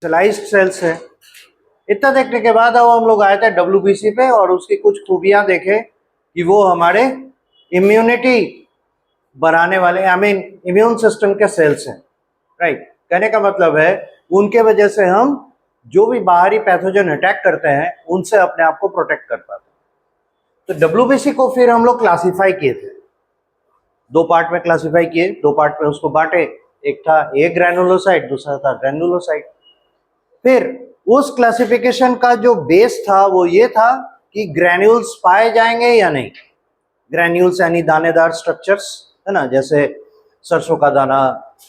Specialised sales है। इतना देखने के बाद अब हम लोग आए थे डब्ल्यूबीसी पे और उसकी कुछ खूबियां देखे कि वो हमारे इम्यूनिटी बढ़ाने वाले इम्यून सिस्टम के सेल्स हैं, राइट। कहने का मतलब है उनके वजह से हम जो भी बाहरी पैथोजन अटैक करते हैं उनसे अपने आप को प्रोटेक्ट कर पाते हैं। तो डब्ल्यूबीसी को फिर हम लोग क्लासिफाई किए थे, दो पार्ट में क्लासिफाई किए, दो पार्ट में उसको बांटे। एक था ए ग्रैनुलोसाइट, दूसरा था ग्रैनुलोसाइट। फिर उस क्लासिफिकेशन का जो बेस था वो ये था कि ग्रैन्यूल्स पाए जाएंगे या नहीं। ग्रैन्यूल्स यानी दानेदार स्ट्रक्चर्स, है ना, जैसे सरसों का दाना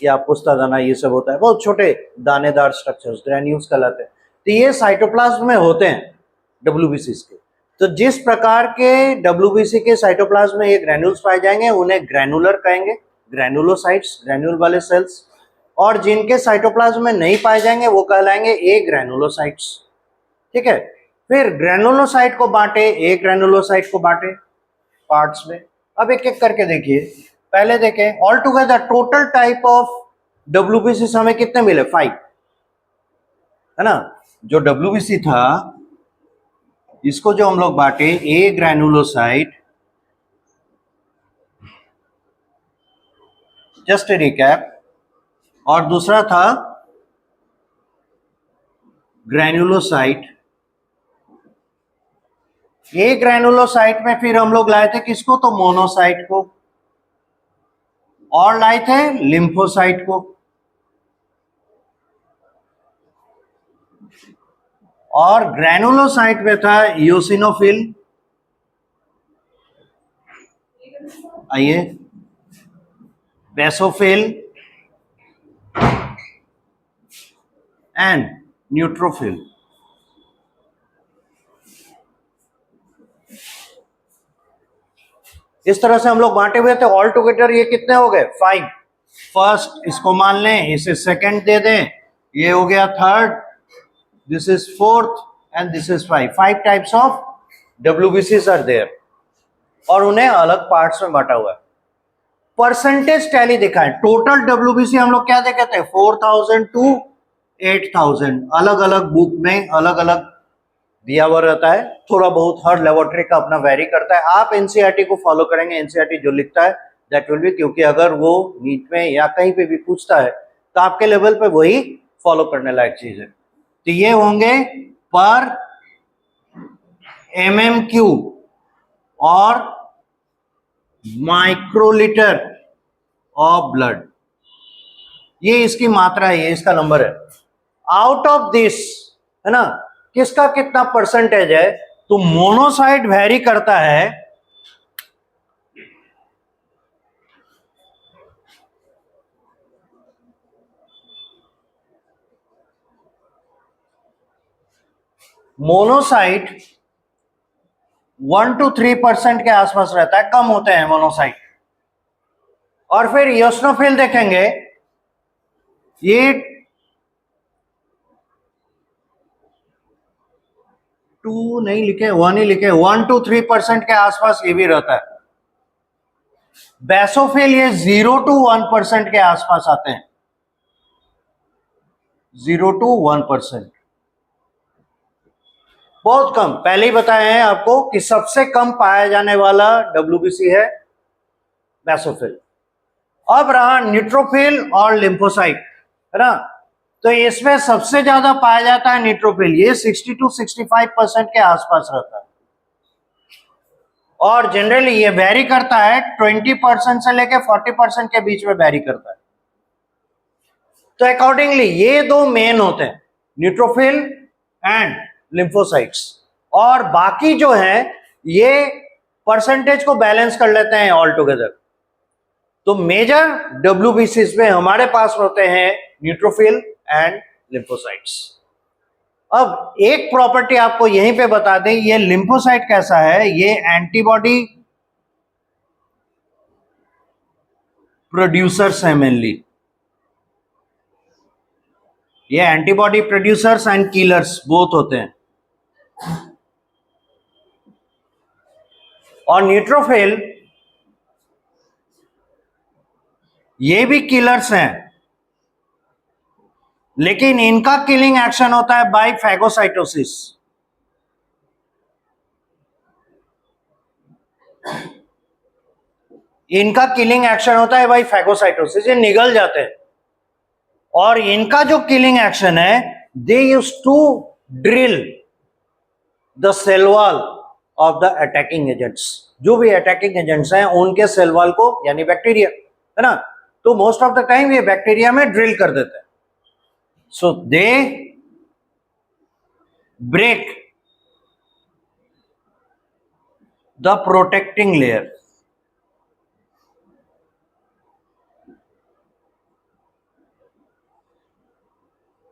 या पुस्ता दाना, ये सब होता है, बहुत छोटे दानेदार स्ट्रक्चर्स ग्रैन्यूल्स कहलाते हैं। तो ये साइटोप्लाज्म में होते हैं डब्ल्यूबीसी के। तो जिस प्रकार के डब्ल्यूबीसी के साइटोप्लाज्म में ये ग्रैन्यूल्स पाए जाएंगे उन्हें ग्रैनुलर कहेंगे, ग्रैनुलोसाइट्स, ग्रैन्यूल वाले सेल्स। और जिनके साइटोप्लाज्म में नहीं पाए जाएंगे वो कहलाएंगे ए ग्रैनुलोसाइट्स। ठीक है। फिर ग्रैनुलोसाइट को बांटे, ए ग्रैनुलोसाइट को बांटे पार्ट्स में। अब एक एक करके देखिए। पहले देखें all together total type of WBC हमें कितने मिले? 5, है ना। जो डब्ल्यूबीसी था इसको जो हम लोग बांटे, ए ग्रैनुलोसाइट, जस्ट ए रिकैप, और दूसरा था ग्रैनुलोसाइट। ए ग्रैनुलोसाइट में फिर हम लोग लाए थे किसको? तो मोनोसाइट को, और लाए थे लिम्फोसाइट को, और ग्रैनुलोसाइट में था इयोसिनोफिल, आइए, बेसोफिल एंड न्यूट्रोफिल। इस तरह से हम लोग बांटे हुए थे। ऑल टुगेदर ये कितने हो गए? 5। फर्स्ट इसको मान लें, इसे सेकंड दे दें, ये हो गया third, this is fourth and this is 5 types of डब्ल्यूबीसीज आर देयर, और उन्हें अलग पार्ट्स में बांटा हुआ है। परसेंटेज टैली दिखा है। टोटल डब्ल्यूबीसी हम लोग क्या देखे थे? 4000 टू 8000, अलग अलग बुक में अलग अलग दिया हुआ रहता है। थोड़ा बहुत हर लेबोरेटरी का अपना वेरी करता है। आप एनसीईआरटी को फॉलो करेंगे, एनसीईआरटी जो लिखता है दैट विल बी, क्योंकि अगर वो नीट में या कहीं पे भी पूछता है तो आपके लेवल पे वही फॉलो करने लायक चीज है। तो ये होंगे पर MMQ और माइक्रोलीटर ऑफ ब्लड, ये इसकी मात्रा है, ये इसका नंबर है। आउट ऑफ दिस, है ना, किसका कितना परसेंटेज है? तो मोनोसाइट वेरी करता है मोनोसाइट 1 to 3% के आसपास रहता है, कम होते हैं मोनोसाइट। और फिर इयोसिनोफिल देखेंगे, ये 2 नहीं लिखे, 1 ही लिखे, 1 to 3% के आसपास ये भी रहता है। बेसोफिल ये 0 to 1% के आसपास आते हैं, 0 to 1%, बहुत कम। पहले ही बताए हैं आपको कि सबसे कम पाया जाने वाला डब्ल्यूबीसी है बेसोफिल। अब रहा न्यूट्रोफिल और लिम्फोसाइट, है ना। तो इसमें सबसे ज्यादा पाया जाता है न्यूट्रोफिल, ये 60 to 65% के आसपास रहता है, और जनरली ये वेरी करता है 20% से लेकर 40% के बीच में वेरी करता है। तो अकॉर्डिंगली ये दो मेन होते हैं, न्यूट्रोफिल एंड लिम्फोसाइट्स, और बाकी जो है ये परसेंटेज को बैलेंस कर लेते हैं ऑल टुगेदर। तो मेजर डब्ल्यूबीसीज में हमारे पास होते हैं न्यूट्रोफिल एंड लिम्फोसाइट्स। अब एक प्रॉपर्टी आपको यहीं पे बता दें, ये लिम्फोसाइट कैसा है? ये एंटीबॉडी प्रोड्यूसर्स है मेनली, ये antibody producers and killers both होते हैं। और न्यूट्रोफिल ये भी किलर्स हैं, लेकिन इनका किलिंग एक्शन होता है बाय फैगोसाइटोसिस। इनका किलिंग एक्शन होता है बाय फैगोसाइटोसिस, ये निगल जाते हैं। और इनका जो किलिंग एक्शन है, they use to drill the cell wall of the attacking agents. जो भी अटैकिंग एजेंट्स हैं उनके सेल वॉल को, यानी बैक्टीरिया है ना, तो मोस्ट ऑफ द टाइम ये बैक्टीरिया में ड्रिल कर देते हैं। So they break the protecting layer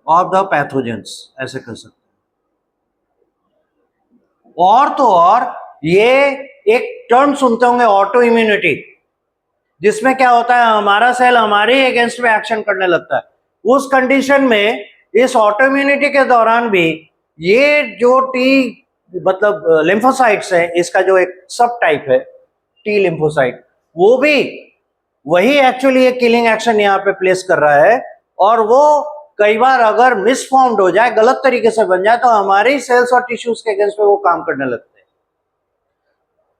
of the pathogens, ऐसे कर सकते हैं। और तो और ये एक टर्म सुनते होंगे ऑटो इम्यूनिटी, जिसमें क्या होता है, हमारा सेल हमारे अगेंस्ट में एक्शन करने लगता है। उस कंडीशन में इस ऑटो इम्यूनिटी के दौरान भी ये जो टी मतलब लिम्फोसाइट्स है, इसका जो एक सब टाइप है टी लिम्फोसाइट, वो भी वही एक्चुअली एक किलिंग एक्शन यहाँ पे प्लेस कर रहा है। और वो कई बार अगर मिसफॉर्म्ड हो जाए, गलत तरीके से बन जाए, तो हमारे ही सेल्स और टिश्यूज के अगेंस्ट में वो काम करने लगते हैं।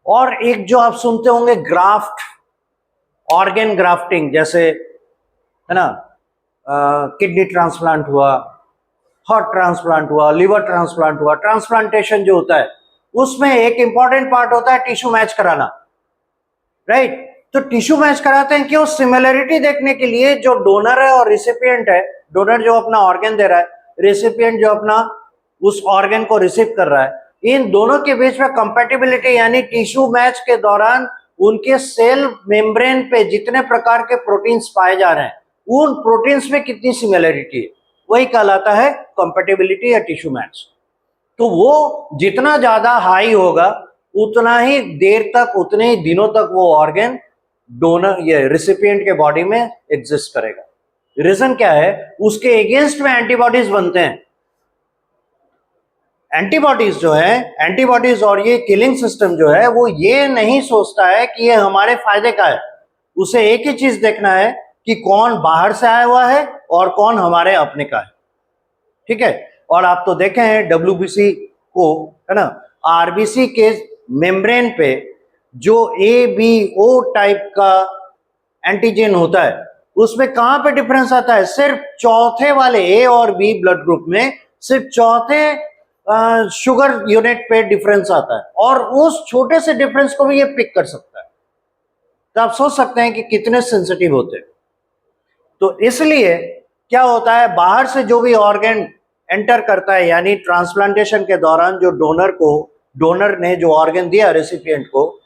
और एक जो आप सुनते होंगे ग्राफ्ट, ऑर्गेन ग्राफ्टिंग, जैसे है ना, किडनी ट्रांसप्लांट हुआ, हार्ट ट्रांसप्लांट हुआ, लिवर ट्रांसप्लांट हुआ, ट्रांसप्लांटेशन जो होता है उसमें एक इंपॉर्टेंट पार्ट होता है टिश्यू मैच कराना, राइट। तो टिश्यू मैच कराते हैं क्यों? सिमिलरिटी देखने के लिए। जो डोनर है और रिसिपिएंट है, डोनर जो अपना ऑर्गन दे रहा है, रेसिपिएंट जो अपना उस ऑर्गन को रिसीव कर रहा है, इन दोनों के बीच में कंपैटिबिलिटी, यानी टिश्यू मैच के दौरान उनके सेल मेम्ब्रेन पे जितने प्रकार के प्रोटीन्स पाए जा रहे हैं, उन प्रोटीन्स में कितनी सिमिलरिटी है, वही कहलाता है कंपैटिबिलिटी या टिश्यू मैच। तो वो जितना ज्यादा हाई होगा, उतना ही देर तक, उतने ही दिनों तक वो ऑर्गन डोनर या रिसिपिएंट के बॉडी में एग्जिस्ट करेगा। रीजन क्या है? उसके अगेंस्ट में एंटीबॉडीज बनते हैं। एंटीबॉडीज जो है, एंटीबॉडीज और ये किलिंग सिस्टम जो है, वो ये नहीं सोचता है कि ये हमारे फायदे का है। उसे एक ही चीज देखना है कि कौन बाहर से आया हुआ है और कौन हमारे अपने का है, ठीक है। और आप तो देखे हैं डब्ल्यूबीसी को, है ना, आरबीसी के मेम्ब्रेन पे जो ABO टाइप का एंटीजन होता है, उसमें कहां पे डिफरेंस आता है? सिर्फ चौथे वाले A और B ब्लड ग्रुप में सिर्फ चौथे शुगर यूनिट पे डिफरेंस आता है, और उस छोटे से डिफरेंस को भी ये पिक कर सकता है। तो आप सोच सकते हैं कि कितने सेंसिटिव होते हैं। तो इसलिए क्या होता है, बाहर से जो भी ऑर्गन एंटर करता है, यानी ट्रांसप्लांटेशन के दौरान जो डोनर ने जो ऑर्गन दिया रेसिपिएंट को,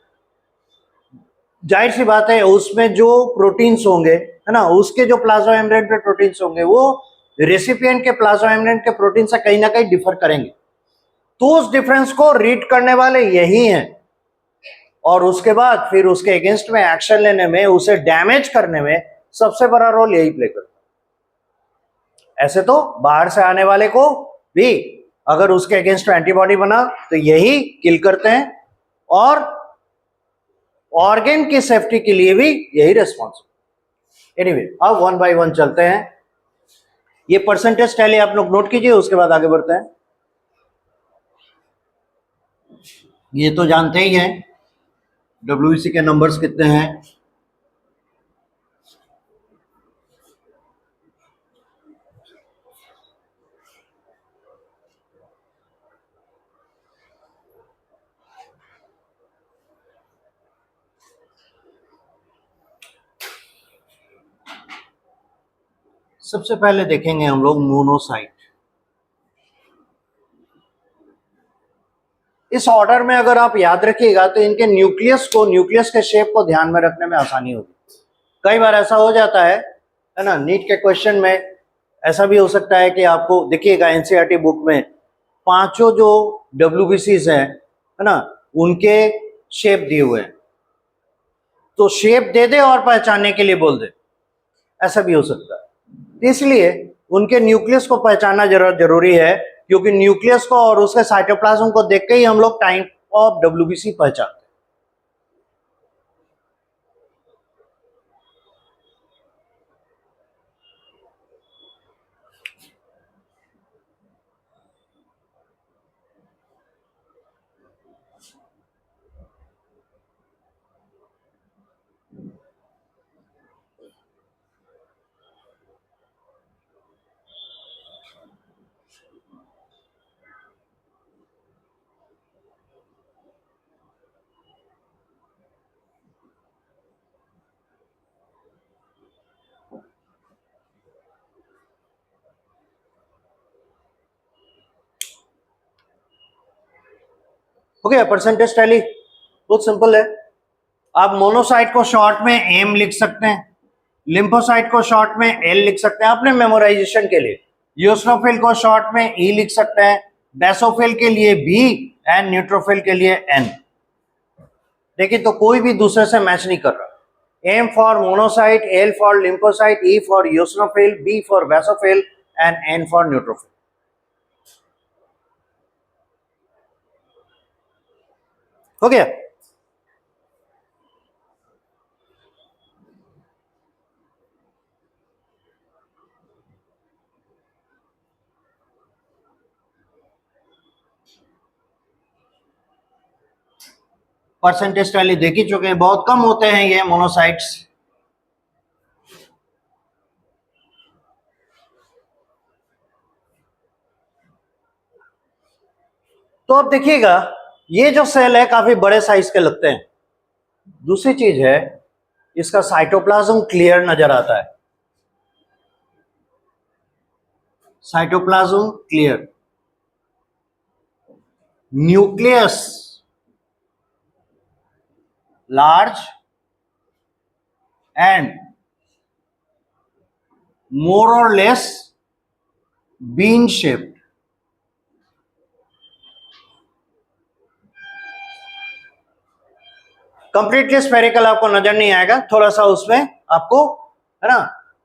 जाहिर सी बात है उसमें जो प्रोटीन्स होंगे, है ना, उसके जो प्लाज्मा मेम्ब्रेन पे प्रोटीन्स होंगे, वो रेसिपिएंट के प्लाज्मा मेम्ब्रेन के प्रोटीन से कहीं ना कहीं डिफर करेंगे। तो उस डिफरेंस को रीड करने वाले यही हैं, और उसके बाद फिर उसके अगेंस्ट में एक्शन लेने में, उसे डैमेज करने में सबसे बड़ा रोल यही प्ले करता है। ऐसे तो बाहर से आने वाले को भी अगर उसके अगेंस्ट एंटीबॉडी बना तो यही किल करते हैं, और ऑर्गन की सेफ्टी के लिए भी यही रेस्पॉन्सिबल। एनीवे, अब वन बाय वन चलते हैं। ये परसेंटेज टैली आप लोग नोट कीजिए, उसके बाद आगे बढ़ते हैं। ये तो जानते ही हैं डब्ल्यूबीसी के नंबर्स कितने हैं। सबसे पहले देखेंगे हम लोग मोनोसाइट। इस ऑर्डर में अगर आप याद रखिएगा तो इनके न्यूक्लियस के शेप को ध्यान में रखने में आसानी होगी। कई बार ऐसा हो जाता है ना, नीट के क्वेश्चन में ऐसा भी हो सकता है कि आपको देखिएगा एनसीईआरटी बुक में पांचों जो डब्ल्यूबीसीज हैं, है ना, उनके शेप दिए हुए हैं, तो शेप दे दे और पहचानने के लिए बोल दे, ऐसा भी हो सकता है। इसलिए उनके न्यूक्लियस को पहचानना जरूरी है, क्योंकि न्यूक्लियस को और उसके साइटोप्लाज्म को देख के ही हम लोग टाइप ऑफ डब्ल्यूबीसी पहचानते हैं। हो गया परसेंटेज टैली, बहुत सिंपल है। आप मोनोसाइट को शॉर्ट में एम लिख सकते हैं, लिम्फोसाइट को शॉर्ट में एल लिख सकते हैं अपने मेमोराइजेशन के लिए, यूसिनोफिल को शॉर्ट में ई लिख सकते हैं, बेसोफिल के लिए बी एंड न्यूट्रोफिल के लिए एन। देखिए तो कोई भी दूसरे से मैच नहीं कर रहा। M for monocyte, L for lymphocyte, E for eosinophil, B for basophil and N for neutrophil. हो गया। परसेंटेज टैली देख ही चुके हैं, बहुत कम होते हैं ये मोनोसाइट्स। तो अब देखिएगा ये जो सेल है काफी बड़े साइज के लगते हैं। दूसरी चीज है इसका साइटोप्लाज्म क्लियर नजर आता है, cytoplasm clear, nucleus large and more or less bean shaped. Completely spherical आपको नजर नहीं आएगा, थोड़ा सा उसमें आपको है ना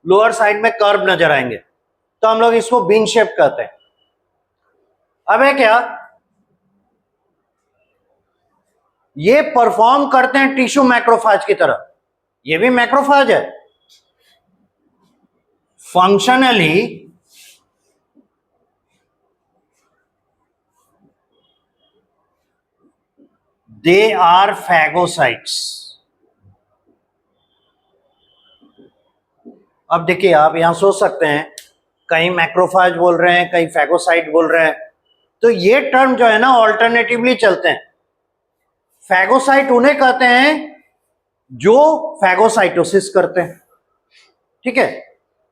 लोअर साइड में कर्व नजर आएंगे, तो हम लोग इसको बीन शेप कहते हैं। अब है क्या, ये परफॉर्म करते हैं टिश्यू मैक्रोफाज की तरह, ये भी मैक्रोफाज है। Functionally they are phagocytes. अब देखिए आप यहां सोच सकते हैं कहीं मैक्रोफाज बोल रहे हैं, कहीं फैगोसाइट बोल रहे हैं, तो ये टर्म जो है ना ऑल्टरनेटिवली चलते हैं। फैगोसाइट उन्हें कहते हैं जो फैगोसाइटोसिस करते हैं, ठीक है।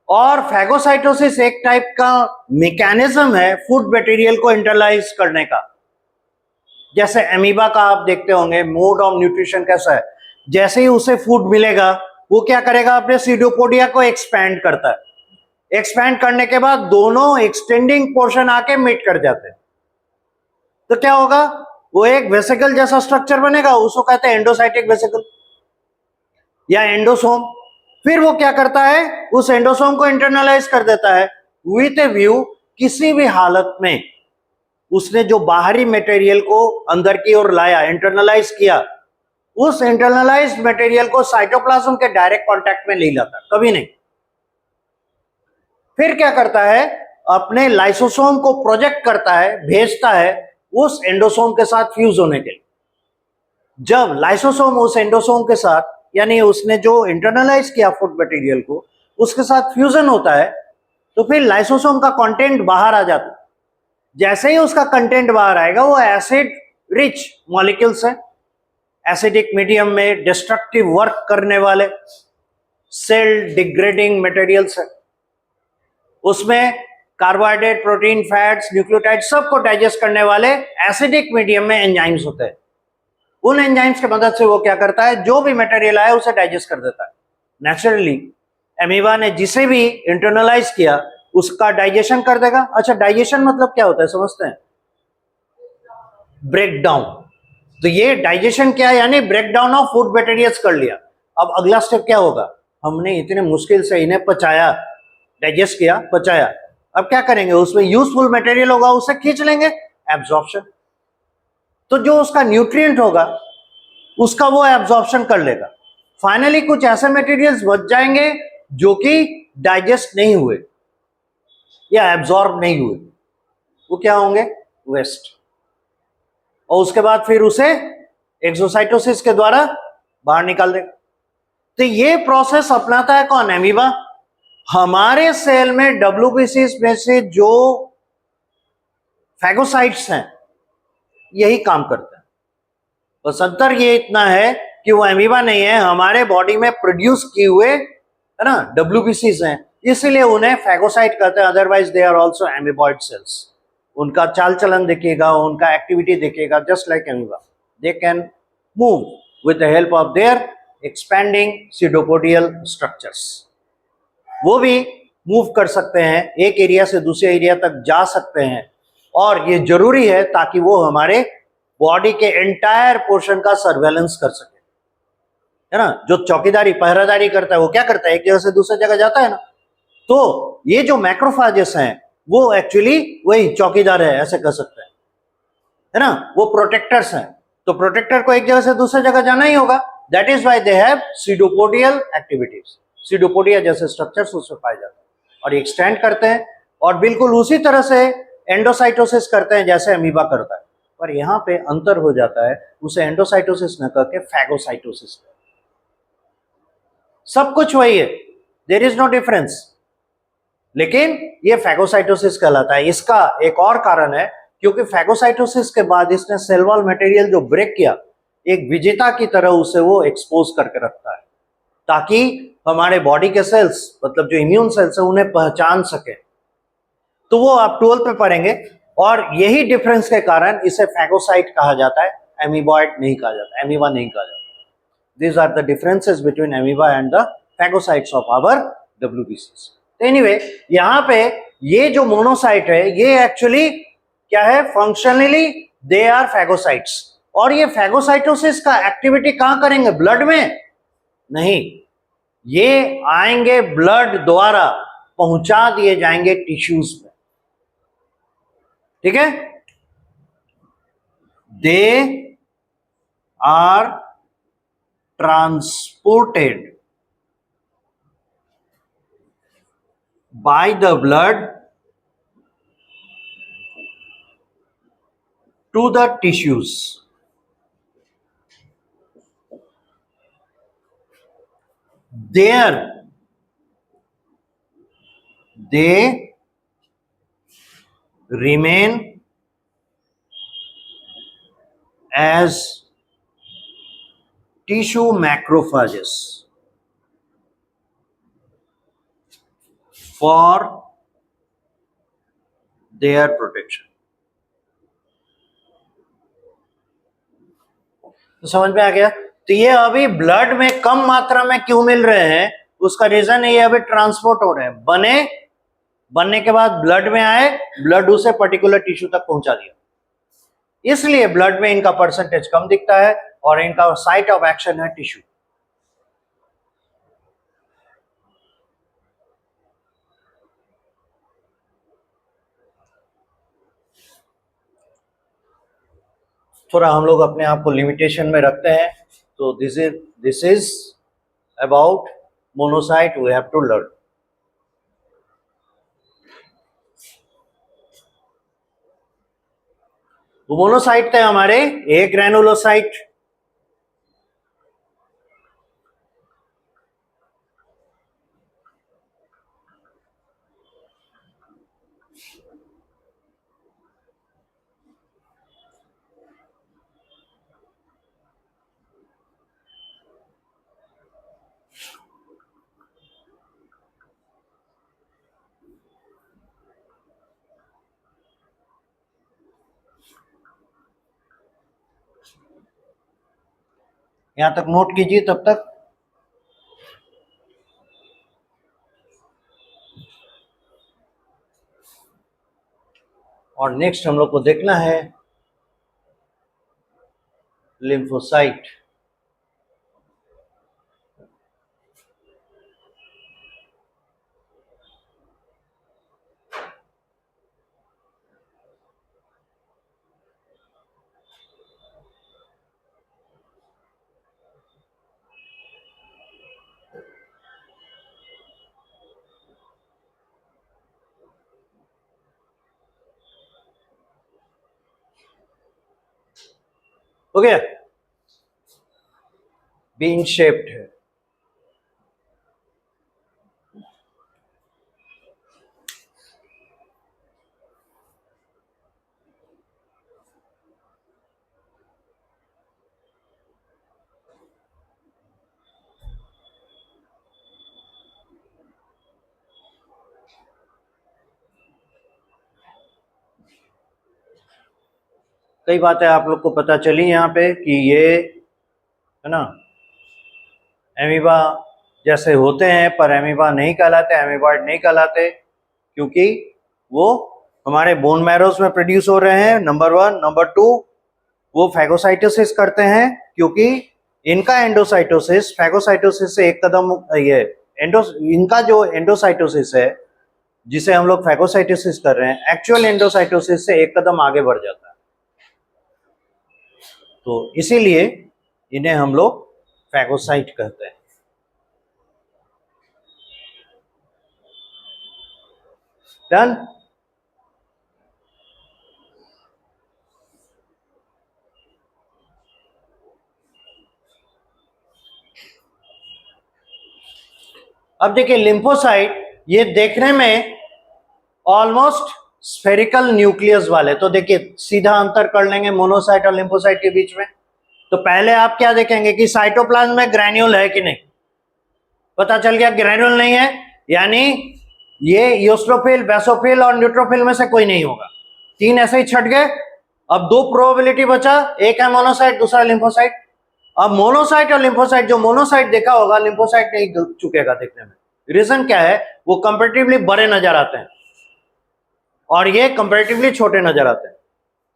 और फैगोसाइटोसिस एक टाइप का मैकेनिज्म है फूड मटेरियल को इंटरलाइज करने का। जैसे एमीबा का आप देखते होंगे मोड ऑफ न्यूट्रिशन कैसा है, जैसे ही उसे फूड मिलेगा वो क्या करेगा, अपने सीडोपोडिया को एक्सपैंड करता है। एक्सपैंड करने के बाद दोनों एक्सटेंडिंग पोर्शन आके मीट कर जाते हैं, तो क्या होगा, वो एक वेसिकल जैसा स्ट्रक्चर बनेगा, उसको कहते हैं एंडोसाइटिक वेसिकल या एंडोसोम। फिर वो क्या करता है, उस एंडोसोम को इंटरनलाइज कर देता है विथ ए व्यू किसी भी हालत में उसने जो बाहरी मटेरियल को अंदर की ओर लाया, इंटरनलाइज किया, उस इंटरनलाइज्ड मटेरियल को साइटोप्लाज्म के डायरेक्ट कांटेक्ट में ले लाता, कभी नहीं। फिर क्या करता है, अपने लाइसोसोम को प्रोजेक्ट करता है, भेजता है उस एंडोसोम के साथ फ्यूज होने के लिए। जब लाइसोसोम उस एंडोसोम के साथ, यानी उसने जो इंटरनलाइज किया फूड मटेरियल को, उसके साथ फ्यूजन होता है, तो फिर लाइसोसोम का कंटेंट बाहर आ जाता है। जैसे ही उसका कंटेंट बाहर आएगा वो एसिड रिच मॉलिक्यूल्स है, एसिडिक मीडियम में डिस्ट्रक्टिव वर्क करने वाले सेल डिग्रेडिंग मटेरियल्स है। उसमें कार्बोहाइड्रेट, प्रोटीन, फैट्स, न्यूक्लियोटाइड सबको डाइजेस्ट करने वाले एसिडिक मीडियम में एंजाइम्स होते हैं। उन एंजाइम्स की मदद से वो क्या करता है, जो भी मटेरियल आया उसे डाइजेस्ट कर देता है। नेचुरली एमीबा ने जिसे भी इंटरनलाइज किया उसका डाइजेशन कर देगा। अच्छा, डाइजेशन मतलब क्या होता है समझते हैं, ब्रेक डाउन। तो ये डाइजेशन क्या है, यानी break down of food materials कर लिया। अब अगला स्टेप क्या होगा, हमने इतने मुश्किल से इन्हें पचाया, डाइजेस्ट किया, पचाया, अब क्या करेंगे, उसमें यूजफुल मटेरियल होगा उसे खींच लेंगे, एब्जॉर्प्शन। तो जो उसका न्यूट्रिएंट होगा उसका वो एब्जॉर्प्शन कर लेगा। फाइनली कुछ ऐसे मटेरियल्स बच जाएंगे जो कि डाइजेस्ट नहीं हुए या एब्जॉर्ब नहीं हुए, वो क्या होंगे, वेस्ट। और उसके बाद फिर उसे एक्सोसाइटोसिस के द्वारा बाहर निकाल देगा। तो ये प्रोसेस अपनाता है कौन, एमीबा। हमारे सेल में डब्ल्यूबीसीज में से जो फैगोसाइट्स हैं यही काम करते हैं। बस अंतर ये इतना है कि वो एमीबा नहीं है, हमारे बॉडी में प्रोड्यूस किए हुए है ना डब्ल्यूबीसीज हैं, इसीलिए उन्हें फैगोसाइट कहते हैं, otherwise they are also amoeboid cells. उनका चाल चलन देखिएगा, उनका एक्टिविटी देखिएगा, just like amoeba they can move with the help of their expanding pseudopodial structures. वो भी मूव कर सकते हैं, एक एरिया से दूसरे एरिया तक जा सकते हैं, और ये जरूरी है ताकि वो हमारे बॉडी के एंटायर पोर्शन का सर्वेलेंस कर सके, है ना। जो चौकीदारी पहरादारी करता है वो क्या करता है, एक जगह से दूसरे जगह जाता है ना। तो ये जो मैक्रोफेजेस हैं वो एक्चुअली वही चौकीदार है, ऐसे कह सकते हैं, है ना। वो प्रोटेक्टर्स हैं, तो प्रोटेक्टर को एक जगह से दूसरे जगह जाना ही होगा। That is why they have pseudopodial activities. Pseudopodia जैसे स्ट्रक्चर्स उसमें पाए जाते हैं और एक्सटेंड करते हैं, और बिल्कुल उसी तरह से एंडोसाइटोसिस करते हैं जैसे अमीबा करता है। पर यहाँ पे अंतर हो जाता है, उसे एंडोसाइटोसिस न करके फैगोसाइटोसिस। सब कुछ वही है, देयर इज नो डिफरेंस, लेकिन ये फैगोसाइटोसिस कहलाता है। इसका एक और कारण है, क्योंकि फैगोसाइटोसिस के बाद इसने सेल वॉल मटेरियल जो ब्रेक किया, एक विजेता की तरह उसे वो एक्सपोज करके रखता है, ताकि हमारे बॉडी के सेल्स, मतलब जो इम्यून सेल्स है, उन्हें पहचान सके। तो वो आप 12th में पढ़ेंगे, और यही डिफरेंस के कारण इसे फैगोसाइट कहा जाता है, एमीबॉइड नहीं कहा जाता, एमीबा नहीं कहा जाता। These are the differences between amoeba and the phagocytes of our WBCs. Anyway, यहाँ पे ये जो मोनोसाइट है ये एक्चुअली क्या है, फंक्शनली दे आर फैगोसाइट्स। और ये फैगोसाइटोसिस का एक्टिविटी कहां करेंगे, ब्लड में नहीं, ये आएंगे ब्लड द्वारा पहुंचा दिए जाएंगे टिश्यूज में, ठीक है। They are transported by the blood to the tissues. There they remain as tissue macrophages for their protection. तो समझ में आ गया। तो ये अभी ब्लड में कम मात्रा में क्यों मिल रहे हैं, उसका रीजन ये अभी ट्रांसपोर्ट हो रहे हैं, बनने के बाद ब्लड में आए, ब्लड उसे पर्टिकुलर टिश्यू तक पहुंचा दिया, इसलिए ब्लड में इनका परसेंटेज कम दिखता है, और इनका साइट ऑफ एक्शन है टिश्यू। थोड़ा हम लोग अपने आप को लिमिटेशन में रखते हैं, तो this is about monocyte, we have to learn. Monocyte थे हमारे, एक ग्रैनुलोसाइट, यहां तक नोट कीजिए तब तक। और नेक्स्ट हम लोग को देखना है लिम्फोसाइट। हो गया, बीन शेप्ड है। कई बातें आप लोग को पता चली यहाँ पे कि ये है ना एमीबा जैसे होते हैं, पर एमीबा नहीं कहलाते, एमीबॉइड नहीं कहलाते, क्योंकि वो हमारे बोन मैरोस में प्रोड्यूस हो रहे हैं, नंबर 1। नंबर 2, वो फैगोसाइटोसिस करते हैं, क्योंकि इनका एंडोसाइटोसिस फैगोसाइटोसिस से एक कदम ये इनका जो एंडोसाइटोसिस है, जिसे हम लोग फैगोसाइटोसिस कर रहे हैं, एक्चुअल एंडोसाइटोसिस से एक कदम आगे बढ़ जाता है। तो इसीलिए इन्हें हम लोग फैगोसाइट कहते हैं। डन। अब देखिए लिम्फोसाइट, ये देखने में ऑलमोस्ट स्फेरिकल न्यूक्लियस वाले, तो देखिए सीधा अंतर कर लेंगे मोनोसाइट और लिम्फोसाइट के बीच में। तो पहले आप क्या देखेंगे कि साइटोप्लाज्म में ग्रैन्यूल है कि नहीं, पता चल गया ग्रैन्यूल नहीं है, यानी ये यूस्ट्रोफिल, बेसोफिल और न्यूट्रोफिल में से कोई नहीं होगा। 3 ऐसे ही छट गए। अब 2 प्रोबेबिलिटी बचा, एक है मोनोसाइट, दूसरा लिम्फोसाइट। अब मोनोसाइट और लिम्फोसाइट, जो मोनोसाइट देखा होगा लिम्फोसाइट नहीं चुकेगा देखने में। रीजन क्या है, वो कंपैरेटिवली बड़े नजर आते हैं और ये कंपैरेटिवली छोटे नजर आते हैं।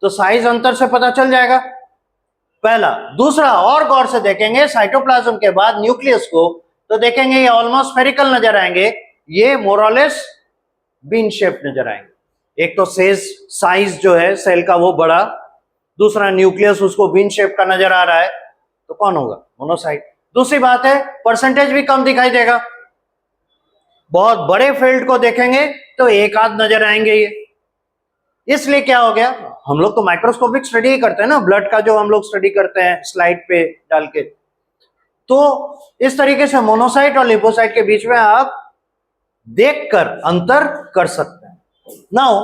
तो साइज अंतर से पता चल जाएगा, पहला। दूसरा, और गौर से देखेंगे साइटोप्लाज्म के बाद न्यूक्लियस को, तो देखेंगे ये ऑलमोस्ट स्फेरिकल नजर आएंगे, ये मोरलेस बीन शेप नजर आएंगे। एक तो साइज जो है सेल का वो बड़ा, दूसरा न्यूक्लियस उसको बीन शेप का नजर आ रहा है, तो कौन होगा, मोनोसाइट। दूसरी बात है, परसेंटेज भी कम दिखाई देगा। बहुत बड़े फील्ड को देखेंगे तो एक आध नजर आएंगे ये। इसलिए क्या हो गया, हम लोग तो माइक्रोस्कोपिक स्टडी ही करते हैं ना, ब्लड का जो हम लोग स्टडी करते हैं स्लाइड पे डाल के। तो इस तरीके से मोनोसाइट और लिम्फोसाइट के बीच में आप देखकर अंतर कर सकते हैं। नाउ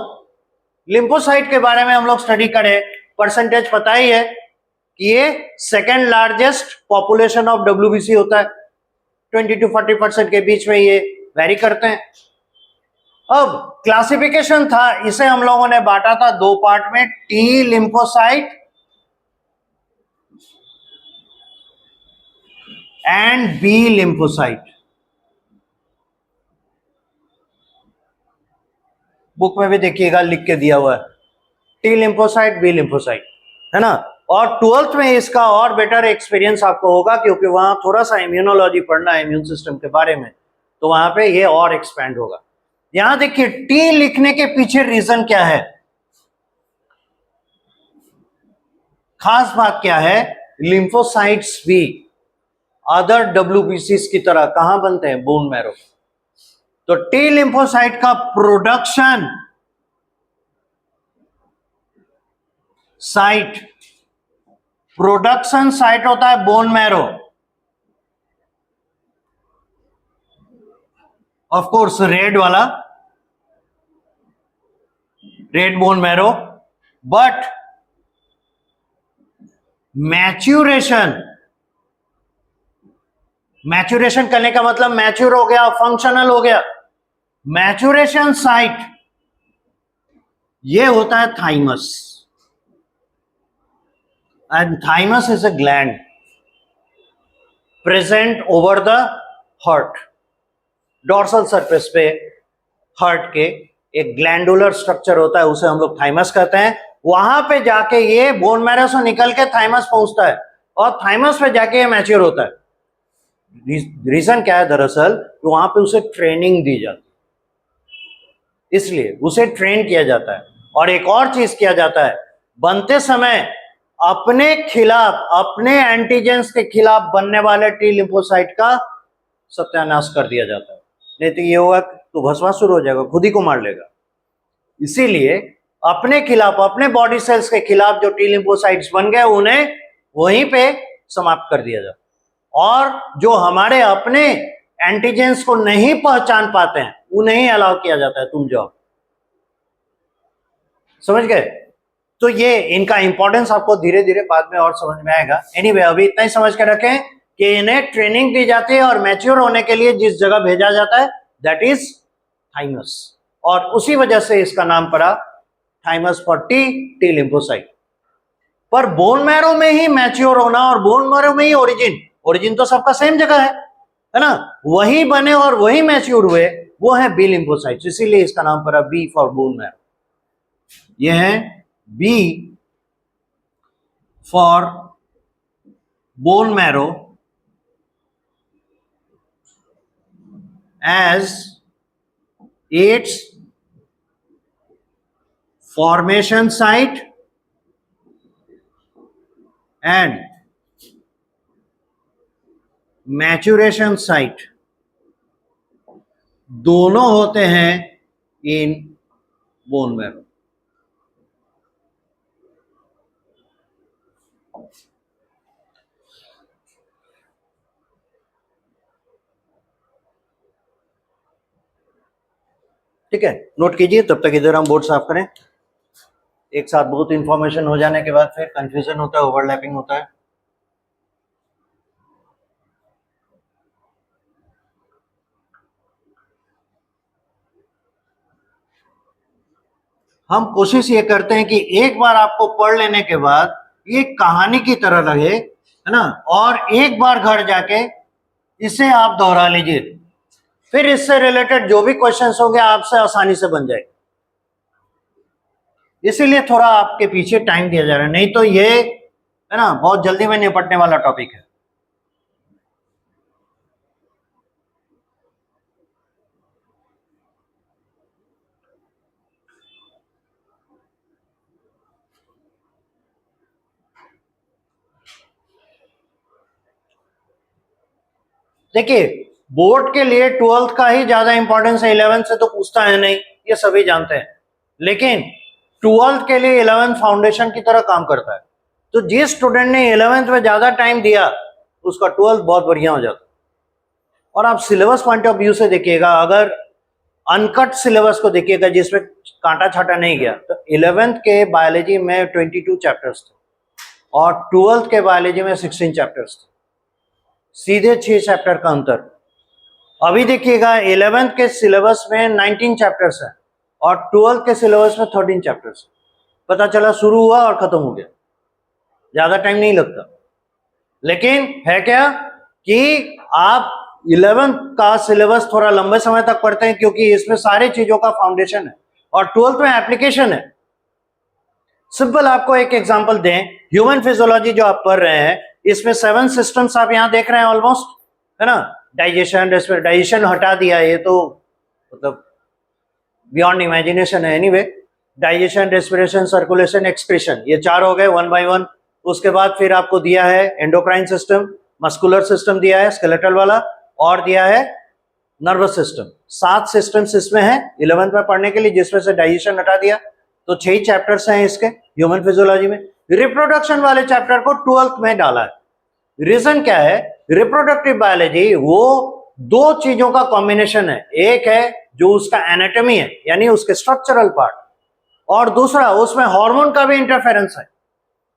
लिम्फोसाइट के बारे में हम लोग स्टडी करें, परसेंटेज पता ही है कि ये second largest population of WBC होता है, 20 to 40% के बीच में ये वेरी करते हैं। अब क्लासिफिकेशन था, इसे हम लोगों ने बांटा था 2 पार्ट में, T lymphocyte and B lymphocyte. Book में भी देखिएगा लिख के दिया हुआ है, टी लिम्फोसाइट, बी लिम्फोसाइट, है ना। और 12th में इसका और बेटर एक्सपीरियंस आपको होगा, क्योंकि वहां थोड़ा सा इम्यूनोलॉजी पढ़ना है, इम्यून सिस्टम के बारे में, तो वहां पे ये और एक्सपैंड होगा। यहां देखिए टी लिखने के पीछे रीजन क्या है, खास बात क्या है, लिम्फोसाइट्स भी अदर डब्ल्यूबीसीज की तरह कहां बनते हैं, बोन मैरो। तो टी लिम्फोसाइट का प्रोडक्शन साइट होता है bone marrow. Of course red वाला, red bone marrow. But maturation करने का मतलब मैच्योर हो गया, फंक्शनल हो गया। मैच्यूरेशन साइट ये होता है thymus, and thymus is a gland present over the heart, dorsal surface पे हार्ट के एक ग्लैंडुलर स्ट्रक्चर होता है, उसे हम लोग थाइमस कहते हैं। वहां पे जाके ये बोन मैरो से निकल के थाइमस पहुंचता है, और थाइमस पे जाके ये मैच्योर होता है। रीजन क्या है, दरअसल तो वहां पे उसे ट्रेनिंग दी जाती है, इसलिए उसे ट्रेन किया जाता है। और एक और चीज किया जाता है, बनते समय अपने खिलाफ, अपने एंटीजेंस के खिलाफ बनने वाले टी लिम्फोसाइट का सत्यानाश कर दिया जाता है, नहीं तो ये होगा तो भस्मासुर हो जाएगा, खुद ही को मार लेगा। इसीलिए अपने खिलाफ, अपने बॉडी सेल्स के खिलाफ जो टी लिम्फोसाइट्स बन गए, उन्हें वहीं पे समाप्त कर दिया जाता है। और जो हमारे अपने एंटीजेंस को नहीं पहचान पाते हैं, उन्हें अलाउ किया जाता है, तुम जाओ। समझ गए। तो ये इनका इंपॉर्टेंस आपको धीरे धीरे बाद में और समझ में आएगा। एनीवे अभी इतना ही समझ के रखें कि इन्हें ट्रेनिंग दी जाती है, और मैच्योर होने के लिए जिस जगह भेजा जाता है दैट इज थाइमस, और उसी वजह से इसका नाम पड़ा थाइमस फॉर टी लिम्फोसाइट। पर बोन मैरो में ही मैच्योर होना और बोन मैरो में ही ओरिजिन तो सबका सेम जगह है ना, वही बने और वही मैच्योर हुए, वो है बी लिम्फोसाइट्स। इसीलिए इसका नाम पड़ा बी फॉर बोन मैरो। ये है B for bone marrow as its formation site and maturation site दोनों होते हैं इन बोन मैरो। ठीक है, नोट कीजिए। तब तक इधर हम बोर्ड साफ करें। एक साथ बहुत इंफॉर्मेशन हो जाने के बाद फिर कंफ्यूजन होता है, ओवरलैपिंग होता है। हम कोशिश ये करते हैं कि एक बार आपको पढ़ लेने के बाद ये कहानी की तरह लगे, है ना, और एक बार घर जाके इसे आप दोहरा लीजिए, फिर इससे रिलेटेड जो भी क्वेश्चंस होंगे आपसे आसानी से बन जाएगा। इसीलिए थोड़ा आपके पीछे टाइम दिया जा रहा है, नहीं तो ये है ना बहुत जल्दी में निपटने वाला टॉपिक है। देखिए, बोर्ड के लिए 12th का ही ज्यादा इंपॉर्टेंस है, 11th से तो पूछता है नहीं, ये सभी जानते हैं। लेकिन 12th के लिए 11th फाउंडेशन की तरह काम करता है। तो जिस स्टूडेंट ने 11th में ज्यादा टाइम दिया उसका 12th बहुत बढ़िया हो जाता। और आप सिलेबस पॉइंट ऑफ व्यू से देखिएगा, अगर अनकट सिलेबस को देखिएगा जिसमें कांटा छाटा नहीं गया, तो 11th के बायोलॉजी में 22 चैप्टर्स थे और 12th के बायोलॉजी में 16 चैप्टर्स थे, सीधे 6 चैप्टर का अंतर। अभी देखिएगा 11th के सिलेबस में 19 चैप्टर्स है और 12th के सिलेबस में 13 चैप्टर्स। पता चला शुरू हुआ और खत्म हो गया, ज्यादा टाइम नहीं लगता। लेकिन है क्या कि आप 11th का सिलेबस थोड़ा लंबे समय तक पढ़ते हैं क्योंकि इसमें सारी चीजों का फाउंडेशन है और 12th में एप्लीकेशन है। सिंपल आपको एक एग्जांपल दें, ह्यूमन फिजियोलॉजी जो आप पढ़ रहे हैं, इसमें 7 सिस्टम्स आप यहां देख रहे हैं ऑलमोस्ट, है ना। डाइजेशन हटा दिया, ये तो मतलब बियॉन्ड इमेजिनेशन है। Anyway, digestion, respiration, circulation, excretion, ये 4 हो गए 1 बाय 1। उसके बाद फिर आपको दिया है एंडोक्राइन सिस्टम, मस्कुलर सिस्टम दिया है स्केलेटल वाला, और दिया है नर्वस सिस्टम। 7 सिस्टम्स इसमें है 11th में पढ़ने के लिए, जिसमें से डाइजेशन हटा दिया, तो 6 चैप्टर्स हैं इसके ह्यूमन फिजियोलॉजी में। रिप्रोडक्शन वाले चैप्टर को 12th में डाला है। रीजन क्या है? रिप्रोडक्टिव बायोलॉजी वो 2 चीजों का कॉम्बिनेशन है, एक है जो उसका एनाटॉमी है यानी उसके स्ट्रक्चरल पार्ट, और दूसरा उसमें हार्मोन का भी इंटरफेरेंस है।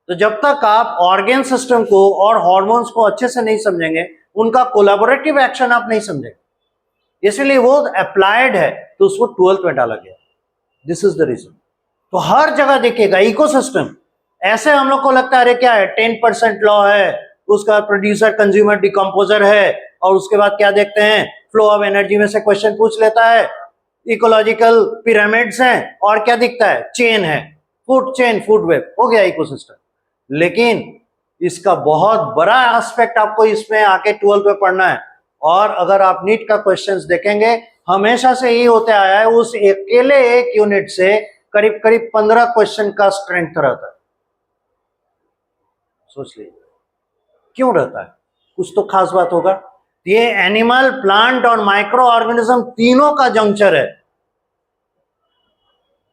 तो जब तक आप ऑर्गन सिस्टम को और हार्मोन्स को अच्छे से नहीं समझेंगे, उनका कोलैबोरेटिव एक्शन आप नहीं समझेंगे, इसलिए वो अप्लाइड है, तो उसको 12th में डाला गया। This is the reason. तो हर जगह देखिएगा इकोसिस्टम, ऐसे हम लोग को लगता है अरे क्या है 10% लॉ है, उसका प्रोड्यूसर कंज्यूमर डिकम्पोजर है, और उसके बाद क्या देखते हैं फ्लो ऑफ एनर्जी में से क्वेश्चन पूछ लेता है, इकोलॉजिकल पिरामिड्स हैं, और क्या दिखता है चेन है, फूड चेन, फूड वेब, हो गया इकोसिस्टम। लेकिन इसका बहुत बड़ा एस्पेक्ट आपको इसमें आके 12th में पढ़ना है। और अगर आप नीट का क्वेश्चंस देखेंगे, हमेशा से ही होते आया है, उस अकेले एक यूनिट से करीब करीब 15 क्वेश्चन का स्ट्रेंथ रहता है। सोच लीजिए क्यों रहता है, कुछ तो खास बात होगा। ये एनिमल, प्लांट और माइक्रो ऑर्गेनिज्म तीनों का जंक्चर है।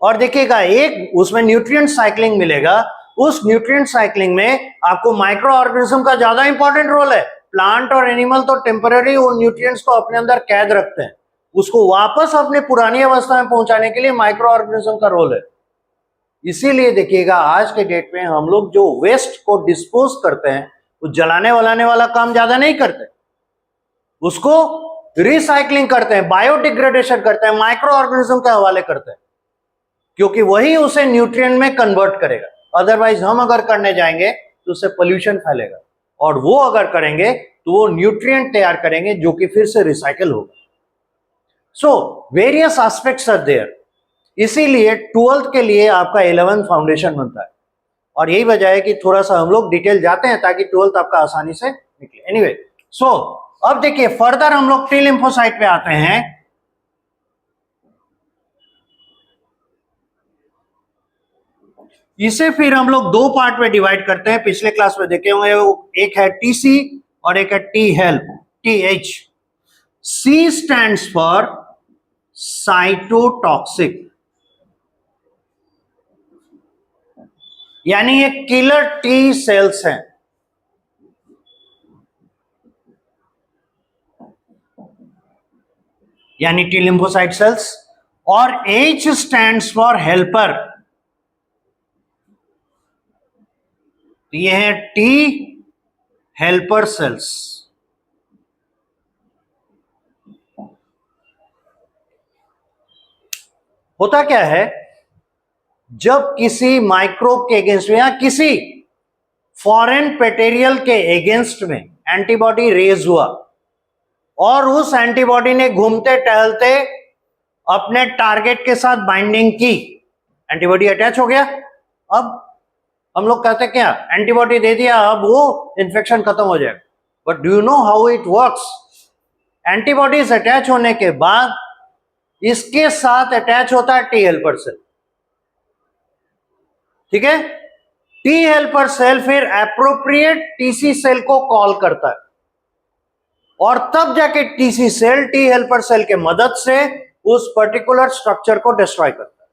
और देखिएगा एक उसमें न्यूट्रिएंट साइक्लिंग मिलेगा, उस न्यूट्रिएंट साइक्लिंग में आपको माइक्रो ऑर्गेनिज्म का ज्यादा इंपॉर्टेंट रोल है। प्लांट और एनिमल तो टेम्पररी वो न्यूट्रिएंट्स को अपने अंदर कैद रखते हैं, उसको वापस अपने पुरानी अवस्था में पहुंचाने के लिए माइक्रो ऑर्गेनिज्म का रोल है। इसीलिए देखिएगा आज के डेट में हम लोग जो वेस्ट को डिस्पोज करते हैं, वो जलाने वलाने वाला काम ज्यादा नहीं करते, उसको रिसाइकलिंग करते हैं, बायोडिग्रेडेशन करते हैं, माइक्रो ऑर्गेनिज्म के हवाले करते हैं, क्योंकि वही उसे न्यूट्रिएंट में कन्वर्ट करेगा। अदरवाइज हम अगर करने जाएंगे तो उससे पोल्यूशन फैलेगा, और वो अगर करेंगे तो वो न्यूट्रिएंट तैयार करेंगे जो कि फिर से रिसाइकल होगा। So various aspects are there, इसीलिए 12th के लिए आपका 11th फाउंडेशन बनता है, और यही वजह है कि थोड़ा सा हम लोग डिटेल जाते हैं ताकि 12th आपका आसानी से निकले। एनीवे, सो अब देखिए फर्दर हम लोग टी लिम्फोसाइट पे आते हैं। इसे फिर हम लोग दो पार्ट में डिवाइड करते हैं, पिछले क्लास में देखे होंगे, एक है टीसी और एक है T help, TH. C stands for cytotoxic, यानी ये किलर टी सेल्स हैं। यानी टी लिम्फोसाइट सेल्स। और एच स्टैंड्स फॉर हेल्पर, तो ये है टी हेल्पर सेल्स। होता क्या है, जब किसी माइक्रोब के अगेंस्ट में या किसी फॉरेन पेटेरियल के अगेंस्ट में एंटीबॉडी रेज हुआ और उस एंटीबॉडी ने घूमते टहलते अपने टारगेट के साथ बाइंडिंग की, एंटीबॉडी अटैच हो गया। अब हम लोग कहते हैं क्या, एंटीबॉडी दे दिया, अब वो इन्फेक्शन खत्म हो जाएगा। But do you know how it works? Antibodies attach होने के बाद इसके साथ अटैच होता है टी हेल्पर सेल। ठीक है, टी हेल्पर सेल फिर एप्रोप्रिएट टीसी सेल को कॉल करता है, और तब जाके TC cell T helper cell के मदद से उस पर्टिकुलर स्ट्रक्चर को डिस्ट्रॉय करता है।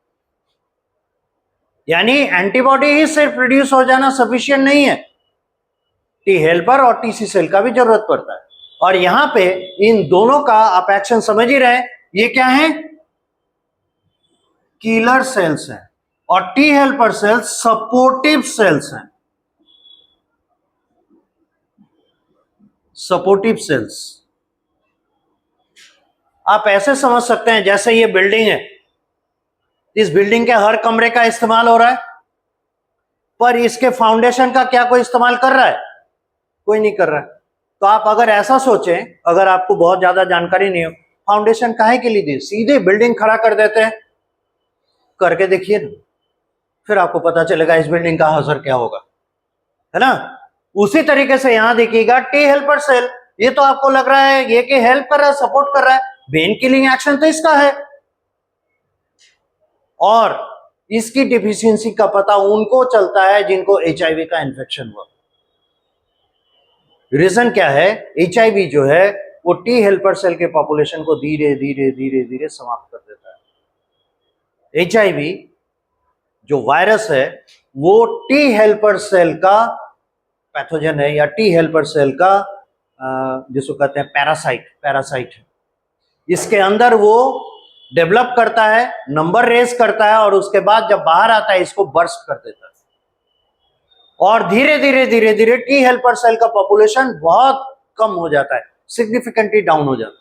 यानी एंटीबॉडी ही सिर्फ प्रोड्यूस हो जाना सफिशिएंट नहीं है, टी हेल्पर और टीसी सेल का भी जरूरत पड़ता है। और यहां पे इन दोनों का आप एक्शन समझ ही रहे, ये क्या है, किलर सेल्स हैं, और T helper cells supportive cells हैं। सपोर्टिव सेल्स आप ऐसे समझ सकते हैं, जैसे ये बिल्डिंग है, इस बिल्डिंग के हर कमरे का इस्तेमाल हो रहा है, पर इसके फाउंडेशन का क्या कोई इस्तेमाल कर रहा है? कोई नहीं कर रहा है। तो आप अगर ऐसा सोचें, अगर आपको बहुत ज्यादा जानकारी नहीं हो, फाउंडेशन काहे के लिए दी? सीधे बिल्डिंग खड़ा कर देते हैं, करके देखिए ना, फिर आपको पता चलेगा इस बिल्डिंग का असर क्या होगा, है ना। उसी तरीके से यहां देखिएगा, टी हेल्पर सेल, ये तो आपको लग रहा है ये कि हेल्प कर रहा है, सपोर्ट कर रहा है, वेन किलिंग एक्शन तो इसका है, और इसकी डिफिशियंसी का पता उनको चलता है जिनको एचआईवी का इन्फेक्शन हुआ। रीजन क्या है? एचआईवी जो है वो टी हेल्पर सेल के पॉपुलेशन को धीरे धीरे धीरे धीरे समाप्त कर देता है। एचआईवी जो वायरस है वो टी हेल्पर सेल का पैथोजन है, या टी हेल्पर सेल का जिसको कहते हैं पैरासाइट है। इसके अंदर वो डेवलप करता है, नंबर रेज करता है, और उसके बाद जब बाहर आता है इसको बर्स्ट कर देता है, और धीरे धीरे धीरे धीरे टी हेल्पर सेल का पॉपुलेशन बहुत कम हो जाता है, सिग्निफिकेंटली डाउन हो जाता है।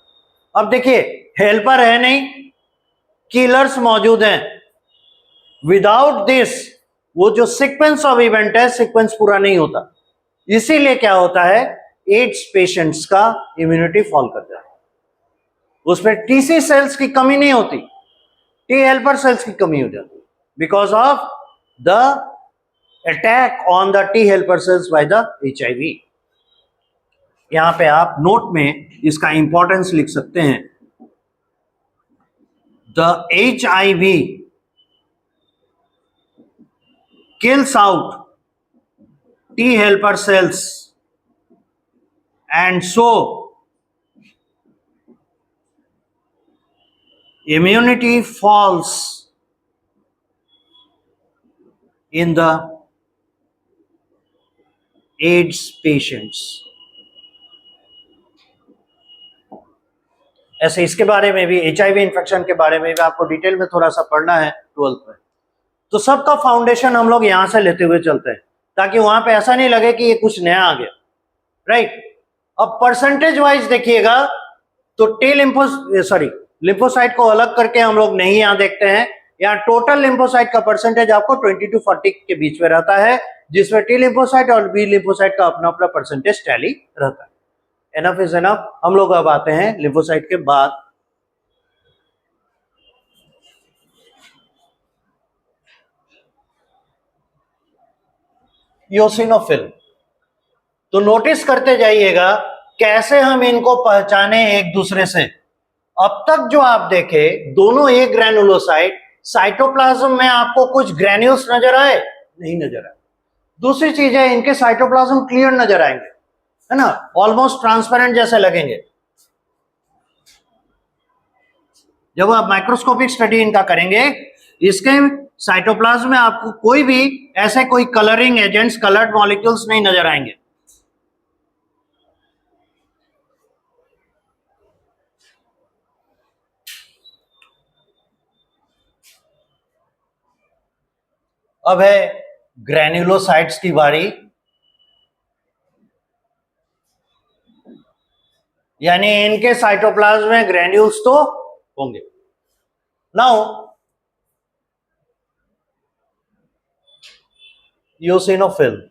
अब देखिए, हेल्पर है नहीं, किलर्स मौजूद हैं। विदाउट दिस वो जो सीक्वेंस ऑफ इवेंट है, सीक्वेंस पूरा नहीं होता। इसीलिए क्या होता है, एड्स पेशेंट्स का इम्यूनिटी फॉल कर जाता है, उसमें टीसी सेल्स की कमी नहीं होती, टी हेल्पर सेल्स की कमी हो जाती है, because of the attack on the T helper sales by the HIV. यहां पे आप नोट में इसका इंपॉर्टेंस लिख सकते हैं, the HIV kills out T helper cells, and so immunity falls in the AIDS patients. ऐसे इसके बारे में भी, एचआईवी इन्फेक्शन के बारे में भी आपको डिटेल में थोड़ा सा पढ़ना है 12th में। तो सबका फाउंडेशन हम लोग यहां से लेते हुए चलते हैं, ताकि वहां पे ऐसा नहीं लगे कि ये कुछ नया आ गया, राइट। अब परसेंटेज वाइज देखिएगा तो लिम्फोसाइट को अलग करके हम लोग नहीं यहां देखते हैं, यहाँ टोटल लिम्फोसाइट का परसेंटेज आपको 20 to 40 के बीच में रहता है, जिसमें टी लिम्फोसाइट और बी लिम्फोसाइट का अपना अपना परसेंटेज टैली रहता है। Enough is enough. हम लोग अब आते हैं लिम्फोसाइट के बाद ईओसिनोफिल। तो नोटिस करते जाइएगा कैसे हम इनको पहचाने एक दूसरे से। अब तक जो आप देखे दोनों एक ग्रैनुलोसाइट, साइटोप्लाज्म में आपको कुछ ग्रैन्यूल्स नजर आए? नहीं नजर आए। दूसरी चीज है, इनके साइटोप्लाज्म क्लियर नजर आएंगे, है ना, ऑलमोस्ट ट्रांसपेरेंट जैसे लगेंगे। जब आप माइक्रोस्कोपिक स्टडी इनका करेंगे, इसके साइटोप्लाज्म में आपको कोई भी ऐसे कोई कलरिंग एजेंट्स, कलर्ड मॉलिक्यूल्स नहीं नजर आएंगे। अब है ग्रैन्युलोसाइट्स की बारी, यानी इनके साइटोप्लाज्म में ग्रैन्यूल्स तो होंगे। Now eosinophil.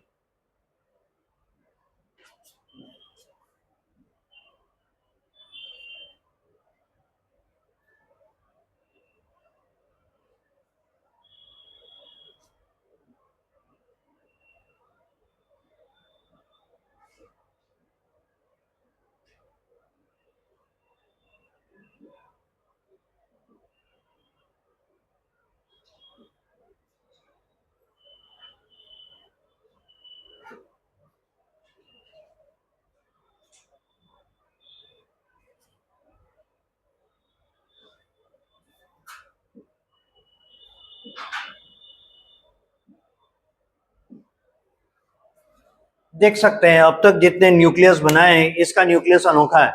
देख सकते हैं अब तक जितने न्यूक्लियस बनाए हैं, इसका न्यूक्लियस अनोखा है,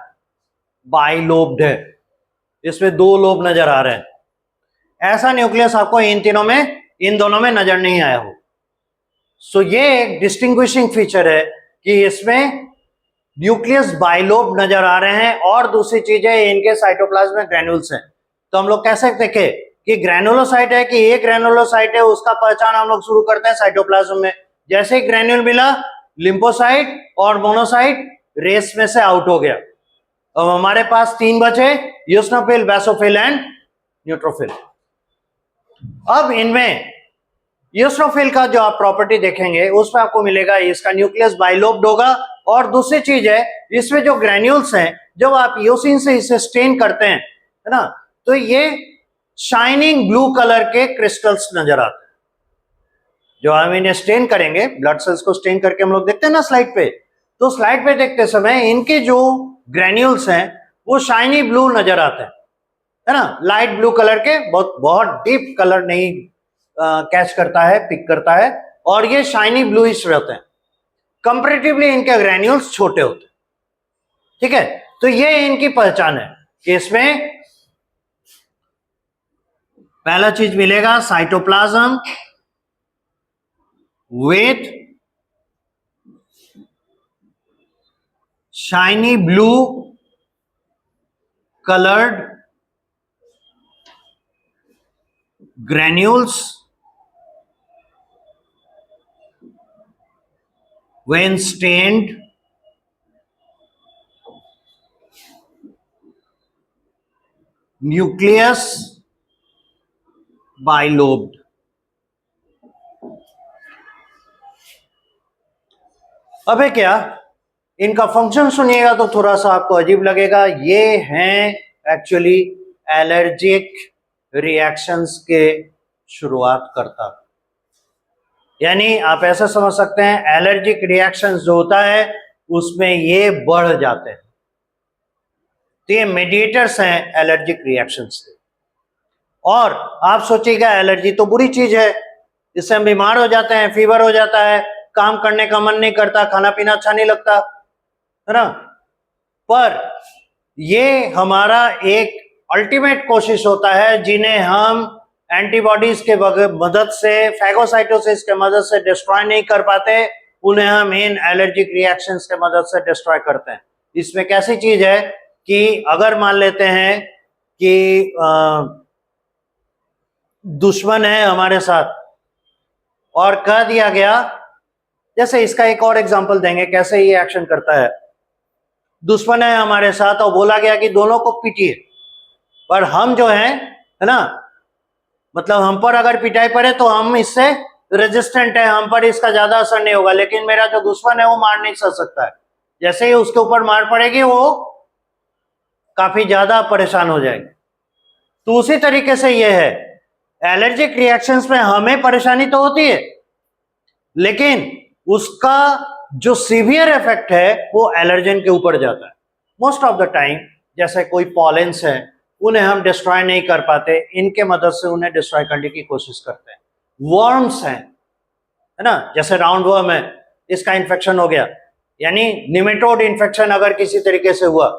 बाइलोब्ड है, इसमें 2 लोब नजर आ रहे हैं। ऐसा न्यूक्लियस आपको इन दोनों में नजर नहीं आया हो। सो ये एक डिस्टिंग्विशिंग फीचर है कि इसमें न्यूक्लियस बाइलोब नजर आ रहे हैं। और दूसरी चीज है, इनके साइटोप्लाज्म में ग्रैन्यूल्स हैं। तो हम लोग कैसे देखे कि ग्रैनुलोसाइट है कि एक ग्रैनुलोसाइट है, उसका पहचान हम लोग शुरू करते हैं साइटोप्लाज्म में। जैसे ही ग्रैन्यूल मिला, लिम्फोसाइट और मोनोसाइट रेस में से आउट हो गया। अब हमारे पास 3 बचे, यूसिनोफिल, बेसोफिल एंड न्यूट्रोफिल। अब इनमें यूसिनोफिल का जो आप प्रॉपर्टी देखेंगे उसमें आपको मिलेगा इसका न्यूक्लियस बाइलोब्ड होगा। और दूसरी चीज है, इसमें जो ग्रैन्यूल्स हैं, जब आप ईओसिन से इसे स्टेन करते हैं, है ना, तो ये शाइनिंग ब्लू कलर के क्रिस्टल्स नजर आते हैं। जो हम इन्हें स्टेन करेंगे, ब्लड सेल्स को स्टेन करके हम लोग देखते हैं ना स्लाइड पे, तो स्लाइड पे देखते समय इनके जो ग्रैन्यूल्स हैं वो शाइनी ब्लू नजर आते हैं, है ना, लाइट ब्लू कलर के, बहुत डीप कलर नहीं कैच करता है, पिक करता है, और ये शाइनी ब्लूइश रहते हैं। कंपैरेटिवली इनके ग्रैन्यूल्स छोटे होते हैं। ठीक है, तो ये इनकी पहचान है कि इसमें पहला चीज मिलेगा cytoplasm with shiny blue colored granules when stained nucleus bilobed। अब है क्या, इनका फंक्शन सुनिएगा तो थोड़ा सा आपको अजीब लगेगा। ये हैं एक्चुअली एलर्जिक रिएक्शंस के शुरुआत करता, यानी आप ऐसा समझ सकते हैं एलर्जिक रिएक्शंस जो होता है उसमें ये बढ़ जाते हैं। तो ये मेडिएटर्स हैं एलर्जिक रिएक्शंस के। और आप सोचिएगा एलर्जी तो बुरी चीज है, इससे हम बीमार हो जाते हैं, फीवर हो जाता है, काम करने का मन नहीं करता, खाना पीना अच्छा नहीं लगता, है ना। पर ये हमारा एक अल्टीमेट कोशिश होता है जिन्हें हम एंटीबॉडीज के मदद से, फैगोसाइटोसिस के मदद से डिस्ट्रॉय नहीं कर पाते, उन्हें हम इन एलर्जिक रिएक्शंस के मदद से डिस्ट्रॉय करते हैं। इसमें कैसी चीज है कि अगर मान लेते हैं कि दुश्मन है हमारे साथ और कह दिया गया, जैसे इसका एक और एग्जांपल देंगे कैसे ये एक्शन करता है। दुश्मन है हमारे साथ और बोला गया कि दोनों को पीटिए, पर हम जो है ना, मतलब हम पर अगर पिटाई पड़े तो हम इससे रेजिस्टेंट है, हम पर इसका ज्यादा असर नहीं होगा, लेकिन मेरा जो दुश्मन है वो मार नहीं सह सकता है। जैसे ही उसके ऊपर मार पड़ेगी वो काफी ज्यादा परेशान हो जाएगी। तो उसी तरीके से ये है, एलर्जिक रिएक्शंस में हमें परेशानी तो होती है, लेकिन उसका जो सीवियर इफेक्ट है वो एलर्जन के ऊपर जाता है। मोस्ट ऑफ द टाइम जैसे कोई पॉलेंस है उन्हें हम डिस्ट्रॉय नहीं कर पाते, इनके मदद से उन्हें डिस्ट्रॉय करने की कोशिश करते हैं। वर्म्स हैं, है ना, जैसे राउंड वर्म है, इसका इन्फेक्शन हो गया, यानी निमेटोड इन्फेक्शन अगर किसी तरीके से हुआ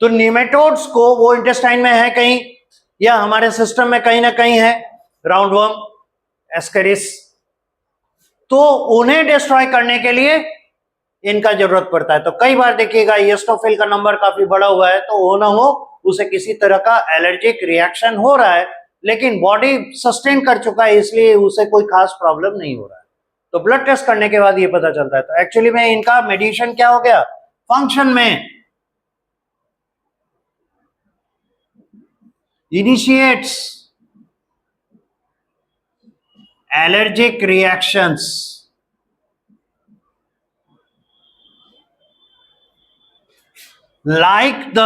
तो निमेटोड्स को, वो इंटेस्टाइन में है कहीं या हमारे सिस्टम में कहीं ना कहीं है, राउंड वर्म, एस्केरिस, तो उन्हें डिस्ट्रॉय करने के लिए इनका जरूरत पड़ता है। तो कई बार देखिएगा ईओसिनोफिल का नंबर काफी बड़ा हुआ है, तो हो ना हो उसे किसी तरह का एलर्जिक रिएक्शन हो रहा है, लेकिन बॉडी सस्टेन कर चुका है, इसलिए उसे कोई खास प्रॉब्लम नहीं हो रहा है। तो ब्लड टेस्ट करने के बाद ये पता चलता है। तो एक्चुअली में इनका मेडिसिन क्या हो गया, फंक्शन में initiates allergic reactions like the,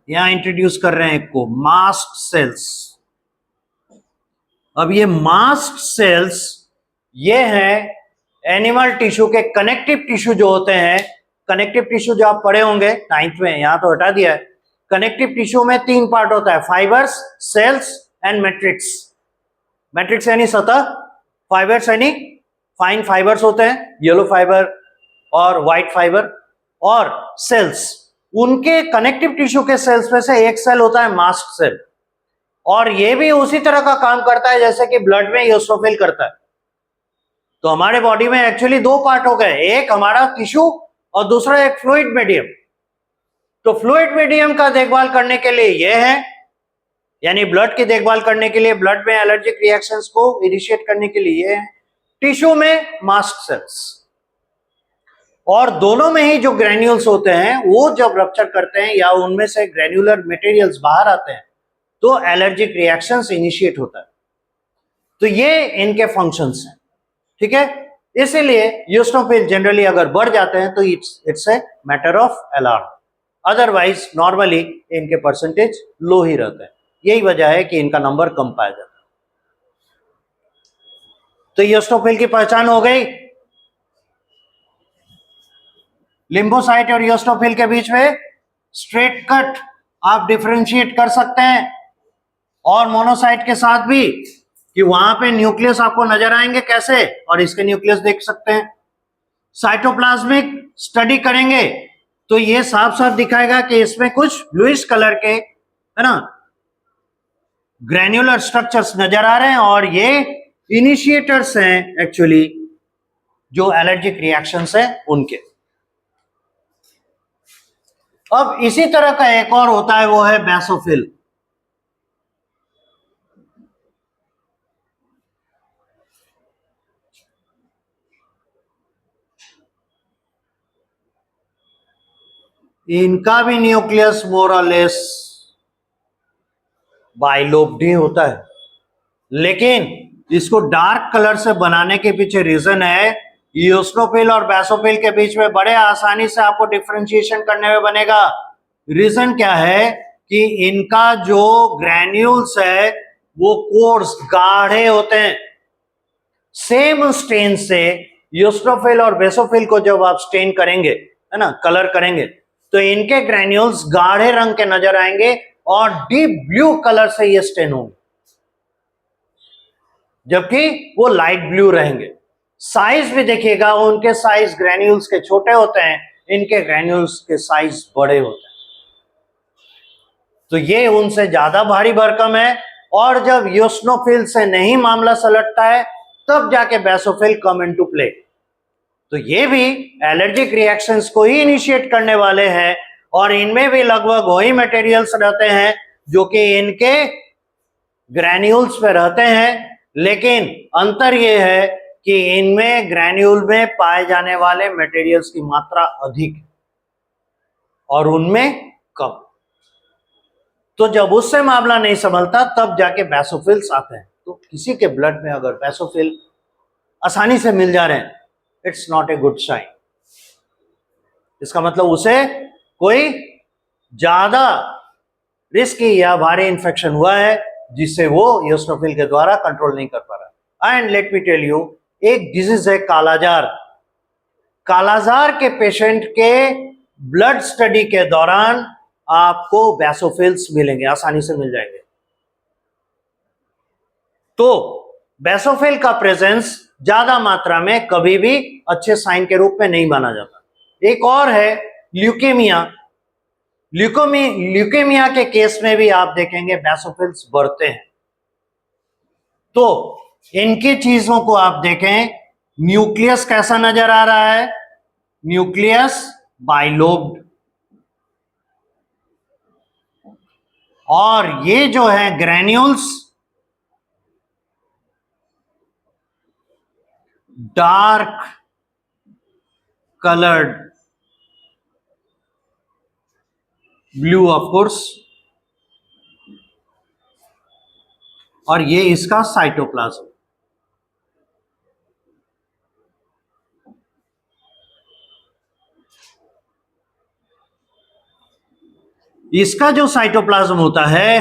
यहां इंट्रोड्यूस कर रहे हैं एक को, मास्ट सेल्स। अब ये मास्ट सेल्स ये है एनिमल टिश्यू के कनेक्टिव टिश्यू जो होते हैं। कनेक्टिव टिश्यू जो आप पढ़े होंगे 9th में, यहां तो हटा दिया है। कनेक्टिव टिश्यू में 3 पार्ट होता है, fibres, cells and matrix. Matrix यानी सतह, फाइबर्स यानी फाइन फाइबर्स होते हैं, येलो फाइबर और व्हाइट फाइबर, और सेल्स, उनके कनेक्टिव टिश्यू के सेल्स में से एक सेल होता है मास्ट सेल, और ये भी उसी तरह का काम करता है जैसे कि ब्लड में इओसिनोफिल करता है। तो हमारे बॉडी में एक्चुअली 2 पार्ट हो गए, एक हमारा टिश्यू और दूसरा एक फ्लूइड मीडियम। तो फ्लूइड मीडियम का देखभाल करने के लिए ये है, यानी ब्लड की देखभाल करने के लिए, ब्लड में एलर्जिक रिएक्शंस को इनिशिएट करने के लिए ये है। टिश्यू में मास्ट सेल्स, और दोनों में ही जो ग्रेन्यूल्स होते हैं वो जब रप्चर करते हैं या उनमें से ग्रेन्युलर मटेरियल्स बाहर आते हैं तो एलर्जिक रिएक्शंस इनिशिएट होता है। तो ये इनके फंक्शंस हैं, ठीक है। इसीलिए यूस्नोफिल जनरली अगर बढ़ जाते हैं तो it's a matter of alarm, otherwise normally इनके परसेंटेज लो ही रहते हैं। यही वजह है कि इनका नंबर कम पाया जाता है। तो यूस्नोफिल की पहचान हो गई। लिम्फोसाइट और यूस्नोफिल के बीच में स्ट्रेट कट आप डिफरेंशिएट कर सकते हैं, और मोनोसाइट के साथ भी, कि वहां पे न्यूक्लियस आपको नजर आएंगे कैसे, और इसके न्यूक्लियस देख सकते हैं। साइटोप्लाज्मिक स्टडी करेंगे तो ये साफ साफ दिखाएगा कि इसमें कुछ ब्लूइश कलर के, है ना, ग्रैन्युलर स्ट्रक्चर्स नजर आ रहे हैं, और ये इनिशिएटर्स हैं एक्चुअली जो एलर्जिक रिएक्शंस हैं उनके। अब इसी तरह का एक और होता है, वो है बेसोफिल। इनका भी nucleus more or less bilobed ही होता है, लेकिन इसको डार्क कलर से बनाने के पीछे रीजन है, ईओसिनोफिल और बेसोफिल के बीच में बड़े आसानी से आपको डिफरेंशिएशन करने में बनेगा। रीजन क्या है कि इनका जो ग्रैन्यूल्स है वो कोर्स गाढ़े होते हैं। सेम स्टेन से ईओसिनोफिल और बेसोफिल को जब आप स्टेन करेंगे, है ना, कलर करेंगे, तो इनके ग्रैन्यूल्स गाढ़े रंग के नजर आएंगे और डीप ब्लू कलर से ये स्टेन होंगे, जबकि वो लाइट ब्लू रहेंगे। साइज भी देखिएगा, उनके साइज ग्रैन्यूल्स के छोटे होते हैं, इनके ग्रैन्यूल्स के साइज बड़े होते हैं। तो ये उनसे ज्यादा भारी भरकम है, और जब ईओसिनोफिल से नहीं मामला सलटता है तब जाके बेसोफिल कम इनटू प्ले। तो ये भी एलर्जिक रिएक्शंस को ही इनिशिएट करने वाले हैं, और इनमें भी लगभग वही मटेरियल्स रहते हैं जो कि इनके ग्रैन्यूल्स पे रहते हैं, लेकिन अंतर यह है कि इनमें ग्रैन्यूल में पाए जाने वाले मटेरियल्स की मात्रा अधिक है और उनमें कम। तो जब उससे मामला नहीं संभलता तब जाके बेसोफिल्स आते हैं। तो किसी के ब्लड में अगर बेसोफिल आसानी से मिल जा रहे हैं, it's not a good sign. इसका मतलब उसे कोई ज्यादा रिस्की या भारी इंफेक्शन हुआ है जिससे वो इयोसिनोफिल के द्वारा कंट्रोल नहीं कर पा रहा। And let me tell you, एक डिजीज है कालाजार। कालाजार के पेशेंट के ब्लड स्टडी के दौरान आपको बेसोफिल्स मिलेंगे, आसानी से मिल जाएंगे। तो बेसोफिल का प्रेजेंस ज्यादा मात्रा में कभी भी अच्छे साइन के रूप में नहीं माना जाता। एक और है ल्यूकेमिया। ल्यूकेमिया के केस में भी आप देखेंगे बेसोफिल्स बढ़ते हैं। तो इनकी चीजों को आप देखें, न्यूक्लियस कैसा नजर आ रहा है? Nucleus bilobed. और ये जो है granules dark coloured, blue of course, और ये इसका साइटोप्लाज्म। इसका जो साइटोप्लाज्म होता है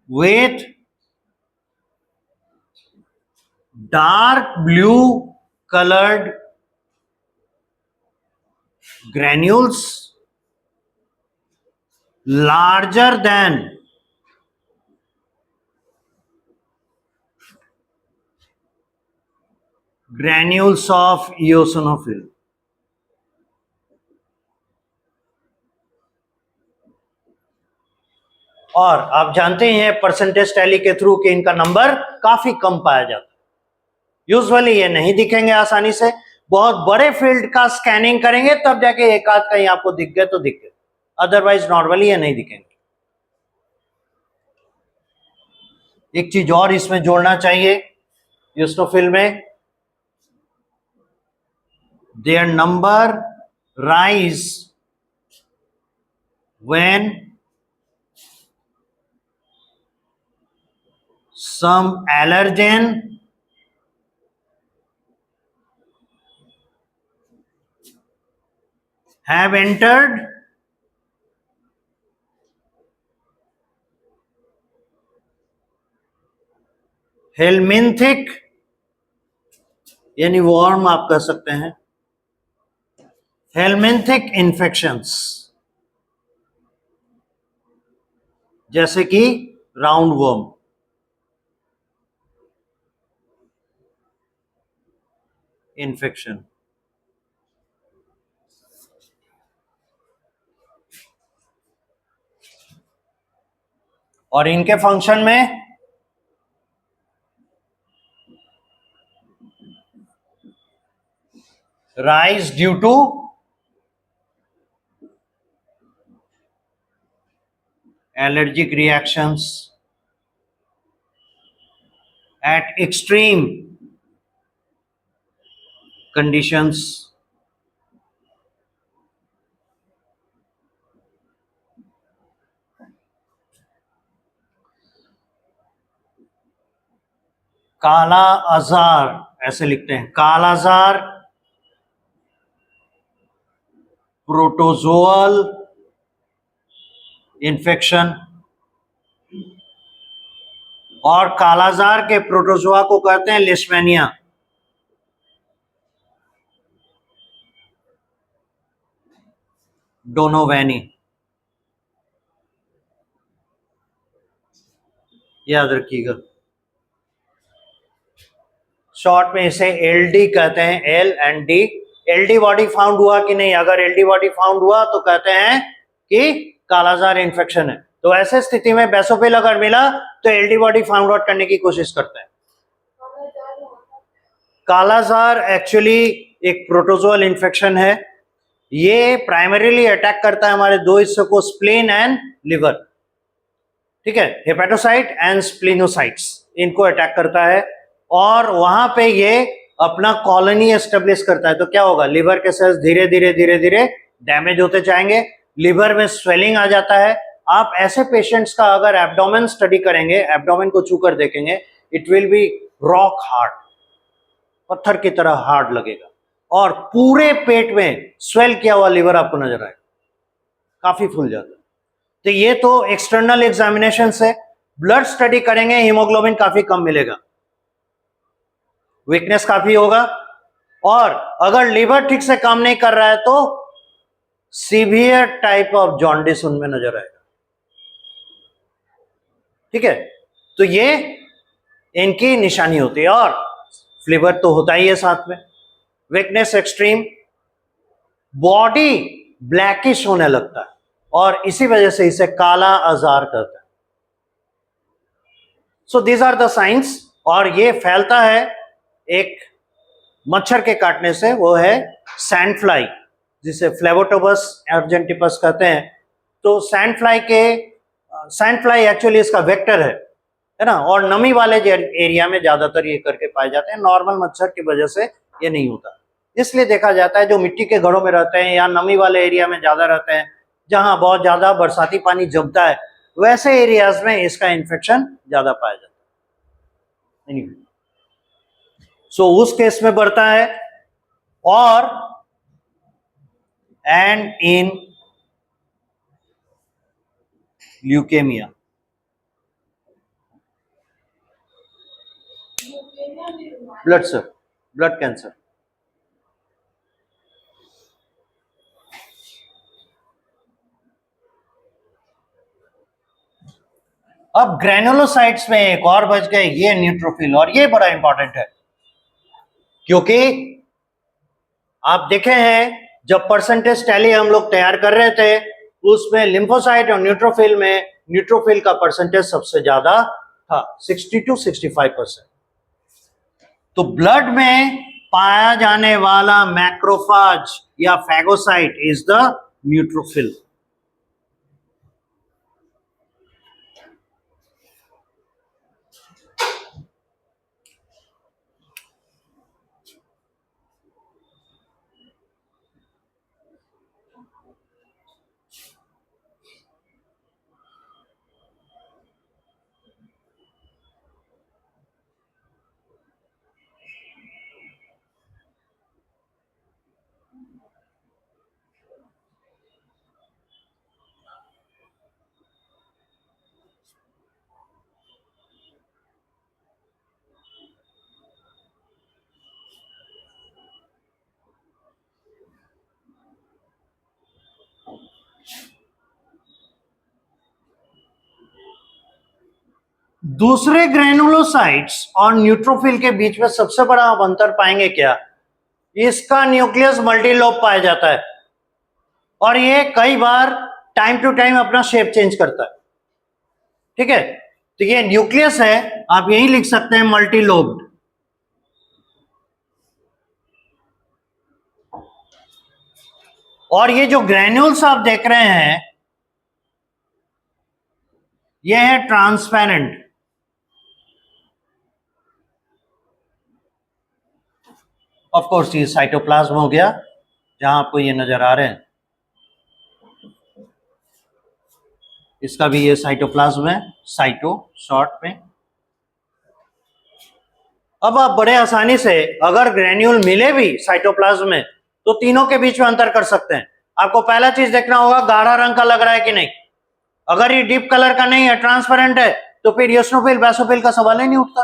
with dark blue colored granules larger than granules of eosinophil. और आप जानते हैं परसेंटेज टैली के थ्रू कि इनका नंबर काफी कम पाया जाता है। यूजुअली ये नहीं दिखेंगे आसानी से, बहुत बड़े फील्ड का स्कैनिंग करेंगे तब जाके एक आध कहीं आपको दिख गए तो दिख गए, अदरवाइज नॉर्मली ये नहीं दिखेंगे। एक चीज और इसमें जोड़ना चाहिए, यूस्टोफिल में their number rise when some allergen have entered helminthic, यानी वॉर्म आप कह सकते हैं, हेलमिंथिक इंफेक्शंस, जैसे कि राउंड वर्म, इन्फेक्शन। और इनके फंक्शन में rise due to allergic reactions at extreme conditions, काला आजार ऐसे लिखते हैं, कालाजार प्रोटोजोअल इन्फेक्शन, और कालाजार के प्रोटोजोआ को कहते हैं लिशमैनिया। डोनोवैनी, याद रखिएगा। शॉर्ट में इसे एलडी कहते हैं, L and D. LD body found हुआ कि नहीं? अगर एलडी बॉडी फाउंड हुआ तो कहते हैं कि कालाजार इन्फेक्शन है। तो ऐसे स्थिति में बेसोफिल अगर मिला तो एलडी बॉडी फाउंड आउट करने की कोशिश करते हैं। कालाजार एक्चुअली एक प्रोटोजोअल इन्फेक्शन है। ये प्राइमरीली अटैक करता है हमारे दो हिस्सों को, स्प्लीन एंड लिवर। ठीक है, हेपेटोसाइट एंड स्प्लिनोसाइट्स इनको अटैक करता है और वहां पे ये अपना कॉलोनी एस्टेब्लिश करता है। तो क्या होगा, लिवर के सेल्स धीरे धीरे डैमेज होते जाएंगे, लिवर में स्वेलिंग आ जाता है। आप ऐसे पेशेंट्स का अगर एब्डोमेन स्टडी करेंगे, एब्डोमेन को छू कर देखेंगे, it will be rock hard, पत्थर की तरह हार्ड लगेगा और पूरे पेट में स्वेल किया हुआ लिवर आपको नजर आएगा, काफी फूल जाता है। तो ये तो एक्सटर्नल एग्जामिनेशन से। ब्लड स्टडी करेंगे, हीमोग्लोबिन काफी कम मिलेगा, वीकनेस काफी होगा और अगर लिवर ठीक से काम नहीं कर रहा है तो सीवियर टाइप ऑफ जॉन्डिस उनमें नजर आएगा। ठीक है, तो ये इनकी निशानी होती है और फ्लीवर तो होता ही है साथ में, वीकनेस एक्सट्रीम, बॉडी ब्लैकिश होने लगता है और इसी वजह से इसे काला आजार कहता है। So these are the science. और ये फैलता है एक मच्छर के काटने से, वो है सैंड फ्लाई, जिसे फ्लेवोटोबस अर्जेंटिपस कहते हैं। तो सैंड फ्लाई एक्चुअली इसका वेक्टर है ना, और नमी वाले एरिया में ज्यादातर ये करके पाए जाते हैं, नॉर्मल मच्छर की वजह से ये नहीं होता। इसलिए देखा जाता है जो मिट्टी के घरों में रहते हैं या नमी वाले एरिया में ज्यादा रहते हैं, जहां बहुत ज्यादा बरसाती पानी जमता है, वैसे एरियाज में इसका इन्फेक्शन ज्यादा पाया जाता है। सो उस केस में बढ़ता है। और and in leukaemia, blood cancer. अब ग्रेनुलोसाइट्स में एक और बच गए, ये न्यूट्रोफिल, और ये बड़ा इंपॉर्टेंट है क्योंकि आप देखे हैं जब परसेंटेज टैली हम लोग तैयार कर रहे थे, उसमें लिम्फोसाइट और न्यूट्रोफिल में न्यूट्रोफिल का परसेंटेज सबसे ज्यादा था, 60 to 65%। तो ब्लड में पाया जाने वाला मैक्रोफाज या फैगोसाइट इज द न्यूट्रोफिल। दूसरे ग्रेनुलोसाइट्स और न्यूट्रोफिल के बीच में सबसे बड़ा आप अंतर पाएंगे क्या, इसका न्यूक्लियस मल्टीलोब पाया जाता है और ये कई बार टाइम टू टाइम अपना शेप चेंज करता है। ठीक है, तो ये न्यूक्लियस है, आप यही लिख सकते हैं मल्टीलोब्ड। और ये जो ग्रेन्यूल्स आप देख रहे हैं ये है ट्रांसपेरेंट। ऑफ कोर्स ये साइटोप्लाज्म हो गया जहां आपको ये नजर आ रहे हैं, इसका भी ये साइटोप्लाज्म है, साइटो शॉर्ट में। अब आप बड़े आसानी से अगर ग्रेन्यूल मिले भी साइटोप्लाज्म में तो तीनों के बीच में अंतर कर सकते हैं। आपको पहला चीज देखना होगा गाढ़ा रंग का लग रहा है कि नहीं। अगर ये डीप कलर का नहीं है, ट्रांसपेरेंट है, तो फिर यूसिनोफिल बेसोफिल का सवाल ही नहीं उठता,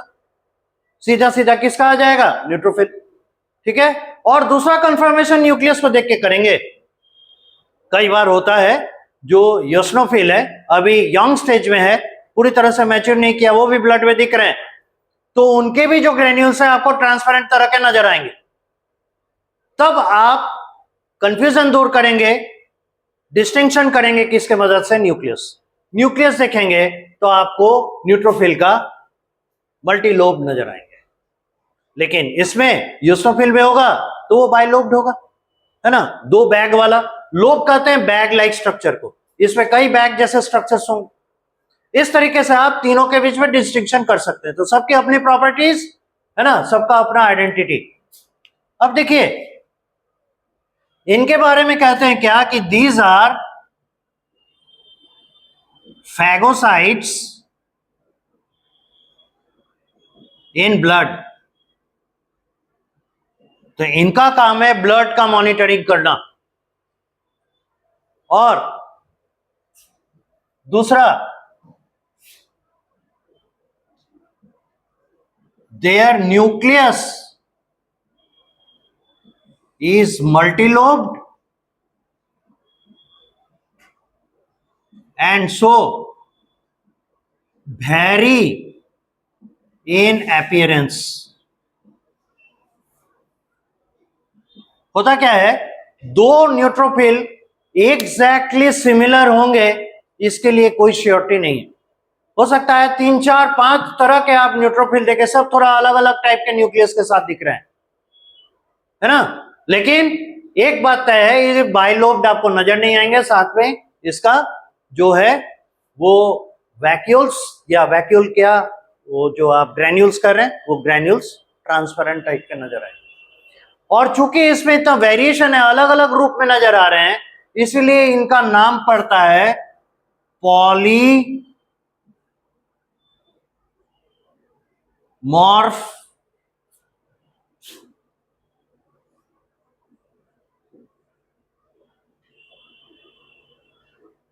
सीधा सीधा किसका आ जाएगा, न्यूट्रोफिल। ठीक है, और दूसरा कंफर्मेशन न्यूक्लियस को देख के करेंगे। कई बार होता है जो यूसिनोफिल है अभी यंग स्टेज में है, पूरी तरह से मैच्योर नहीं किया, वो भी ब्लड में दिख रहे हैं, तो उनके भी जो ग्रेन्यूल्स हैं आपको ट्रांसपेरेंट तरह के नजर आएंगे। तब आप कंफ्यूजन दूर करेंगे, डिस्टिंक्शन करेंगे किसके मदद से, न्यूक्लियस देखेंगे तो आपको न्यूट्रोफिल का मल्टीलोब नजर आएंगे। लेकिन इसमें यूसिनोफिल में होगा तो वो बाइलोब्ड होगा, है ना, दो बैग वाला। लोब कहते हैं बैग लाइक स्ट्रक्चर को, इसमें कई बैग जैसे स्ट्रक्चर्स होंगे। इस तरीके से आप तीनों के बीच में डिस्टिंक्शन कर सकते हैं। तो सबकी अपनी प्रॉपर्टीज है ना, सबका अपना आइडेंटिटी। अब देखिए इनके बारे में कहते हैं क्या कि these are phagocytes in blood. तो इनका काम है ब्लड का मॉनिटरिंग करना। और दूसरा, their nucleus is multilobed and so vary in appearance। होता क्या है, दो न्यूट्रोफिल एग्जैक्टली सिमिलर होंगे इसके लिए कोई श्योरिटी नहीं है। हो सकता है 3 4 5 तरह के आप न्यूट्रोफिल देखें, सब थोड़ा अलग अलग टाइप के न्यूक्लियस के साथ दिख रहे हैं, है ना, लेकिन एक बात तय है, ये बाइलोब्ड आपको नजर नहीं आएंगे। साथ में इसका जो है वो वैक्यूल्स या वैक्यूल क्या, वो जो आप ग्रैन्यूल्स कर रहे हैं वो ग्रैन्यूल्स ट्रांसपेरेंट टाइप के नजर आएंगे। और चूंकि इसमें इतना वेरिएशन है, अलग अलग रूप में नजर आ रहे हैं, इसलिए इनका नाम पड़ता है polymorph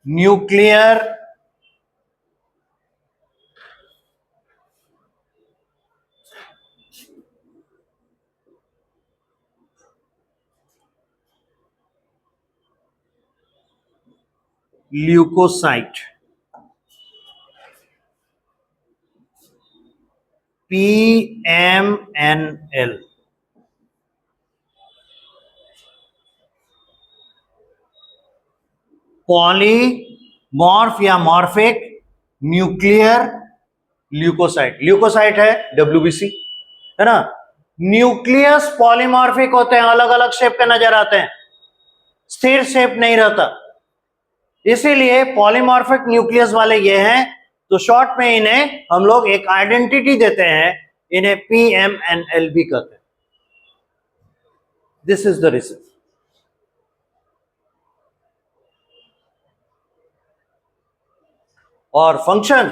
nuclear leukocyte, PMNL। Polymorph या मॉर्फिक न्यूक्लियर ल्यूकोसाइट, ल्यूकोसाइट है WBC, है ना। न्यूक्लियस पॉलीमॉर्फिक होते हैं, अलग अलग शेप के नजर आते हैं, स्थिर शेप नहीं रहता, इसीलिए पॉलीमॉर्फिक न्यूक्लियस वाले ये हैं। तो शॉर्ट में इन्हें हम लोग एक आइडेंटिटी देते हैं, इन्हें PMNL भी कहते हैं। This is the reason. और function,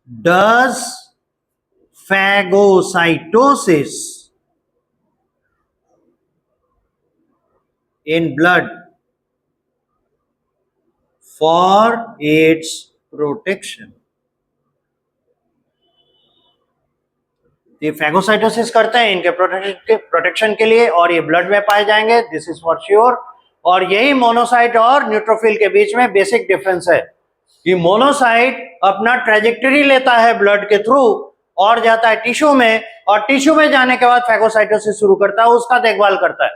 does phagocytosis in blood for its protection। ये फैगोसाइटोसिस करते हैं इनके प्रोटेक्शन के लिए, और ये ब्लड में पाए जाएंगे, दिस इज फॉर श्योर। और यही मोनोसाइट और न्यूट्रोफिल के बीच में बेसिक डिफरेंस है कि मोनोसाइट अपना ट्रेजेक्टरी लेता है ब्लड के थ्रू और जाता है टिश्यू में, और टिश्यू में जाने के बाद फैगोसाइटोसिस शुरू करता है, उसका देखभाल करता है।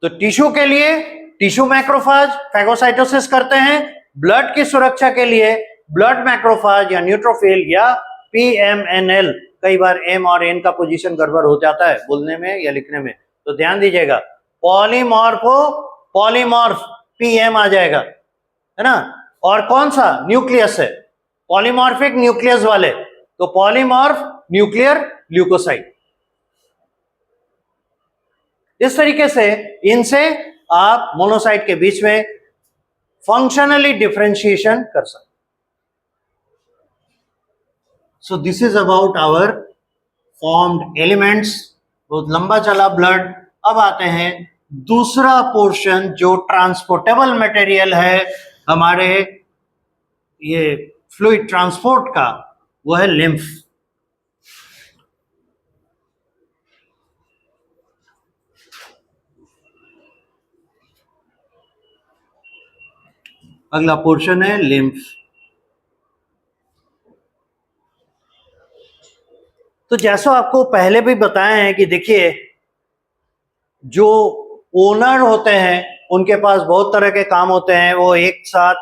तो टिश्यू के लिए टिश्यू मैक्रोफाज फैगोसाइटोसिस करते हैं, ब्लड की सुरक्षा के लिए ब्लड मैक्रोफाज या न्यूट्रोफिल या PMNL। कई बार M और N का पोजीशन गड़बड़ हो जाता है बोलने में या लिखने में, तो ध्यान दीजिएगा। पॉलीमॉर्फ PM आ जाएगा, है ना। और कौन सा न्यूक्लियस है, पॉलीमॉर्फिक न्यूक्लियस वाले, तो पॉलीमॉर्फ न्यूक्लियर ल्यूकोसाइट। इस तरीके से इनसे आप मोनोसाइट के बीच में फंक्शनली डिफरेंशिएशन कर सकते। So this is about our formed elements. बहुत लंबा चला ब्लड। अब आते हैं दूसरा पोर्शन जो ट्रांसपोर्टेबल मटेरियल है हमारे ये फ्लूइड ट्रांसपोर्ट का, वो है लिम्फ। अगला पोर्शन है लिम्फ। तो जैसा आपको पहले भी बताया है कि देखिए जो ओनर होते हैं उनके पास बहुत तरह के काम होते हैं, वो एक साथ,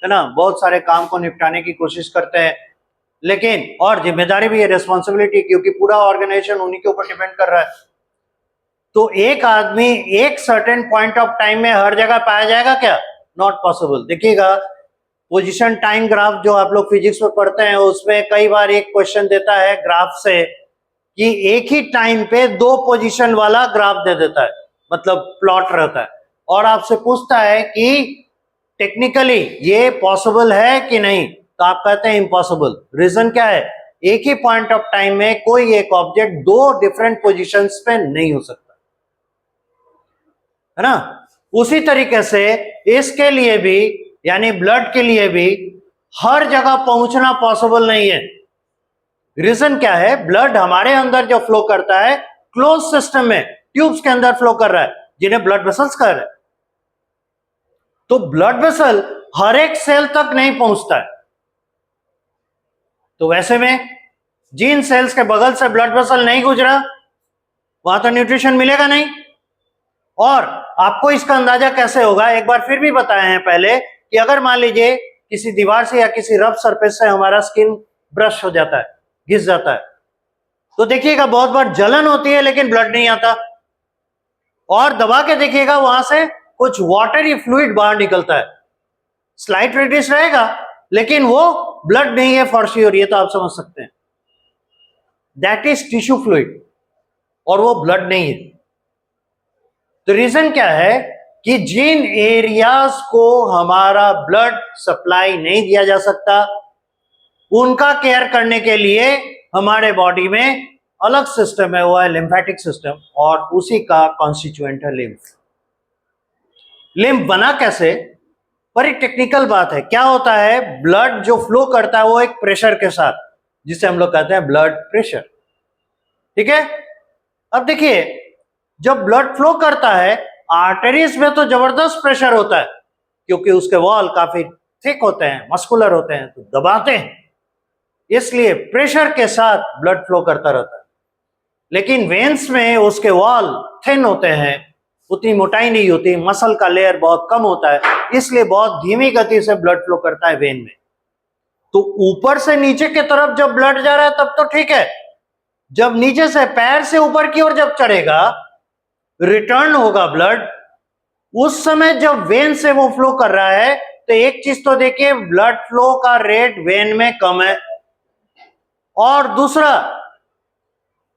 है ना, बहुत सारे काम को निपटाने की कोशिश करते हैं, लेकिन और जिम्मेदारी भी है, रिस्पॉन्सिबिलिटी, क्योंकि पूरा ऑर्गेनाइजेशन उन्हीं के ऊपर डिपेंड कर रहा है। तो एक आदमी एक सर्टेन पॉइंट ऑफ टाइम में हर जगह पाया जाएगा क्या? Not possible. देखिएगा पोजीशन टाइम ग्राफ जो आप लोग फिजिक्स में पढ़ते हैं उसमें कई बार एक क्वेश्चन देता है ग्राफ से कि एक ही टाइम पे दो पोजीशन वाला ग्राफ दे देता है, मतलब प्लॉट रहता है, और आपसे पूछता है कि टेक्निकली ये पॉसिबल है कि नहीं, तो आप कहते हैं इम्पॉसिबल। रीजन क्या है? एक ही पॉइंट ऑफ टाइम में कोई एक ऑब्जेक्ट दो डिफरेंट पोजीशंस पे नहीं हो सकता, है ना। उसी तरीके से इसके लिए भी, यानी ब्लड के लिए भी हर जगह पहुंचना पॉसिबल नहीं है। रीजन क्या है? ब्लड हमारे अंदर जो फ्लो करता है क्लोज सिस्टम में ट्यूब्स के अंदर फ्लो कर रहा है, जिन्हें ब्लड वेसल्स कह रहे हैं। तो ब्लड वेसल हर एक सेल तक नहीं पहुंचता है। तो वैसे में जिन सेल्स के बगल से ब्लड वेसल नहीं गुजरा वहां तो न्यूट्रिशन मिलेगा नहीं। और आपको इसका अंदाजा कैसे होगा? एक बार फिर भी बताए हैं पहले कि अगर मान लीजिए किसी दीवार से या किसी रफ सरफेस से हमारा स्किन ब्रश हो जाता है, घिस जाता है, तो देखिएगा बहुत बार जलन होती है लेकिन ब्लड नहीं आता, और दबा के देखिएगा वहां से कुछ वाटरी फ्लूइड बाहर निकलता है। स्लाइट रेडिश रहेगा लेकिन वो ब्लड नहीं है फॉर श्योर, ये तो आप समझ सकते हैं। दैट इज टिश्यू फ्लूइड और वो ब्लड नहीं है। तो रीजन क्या है कि जिन एरियाज को हमारा ब्लड सप्लाई नहीं दिया जा सकता उनका केयर करने के लिए हमारे बॉडी में अलग सिस्टम है, वो है लिम्फेटिक सिस्टम, और उसी का कॉन्स्टिट्यूएंट है लिम्फ। लिम्फ बना कैसे? बड़ी टेक्निकल बात है। क्या होता है, ब्लड जो फ्लो करता है वो एक प्रेशर के साथ, जिसे हम लोग कहते हैं ब्लड प्रेशर, ठीक है। अब देखिए जब ब्लड फ्लो करता है आर्टरीज में तो जबरदस्त प्रेशर होता है, क्योंकि उसके वॉल काफी थिक होते हैं, मस्कुलर होते हैं, तो दबाते हैं, इसलिए प्रेशर के साथ ब्लड फ्लो करता रहता है। लेकिन वेन्स में उसके वॉल थिन होते हैं, उतनी मोटाई नहीं होती, मसल का लेयर बहुत कम होता है, इसलिए बहुत धीमी गति से ब्लड फ्लो करता है वेन में। तो ऊपर से नीचे की तरफ जब ब्लड जा रहा है तब तो ठीक है, जब नीचे से पैर से ऊपर की ओर जब चढ़ेगा, रिटर्न होगा ब्लड, उस समय जब वेन से वो फ्लो कर रहा है तो एक चीज तो देखिए, ब्लड फ्लो का रेट वेन में कम है, और दूसरा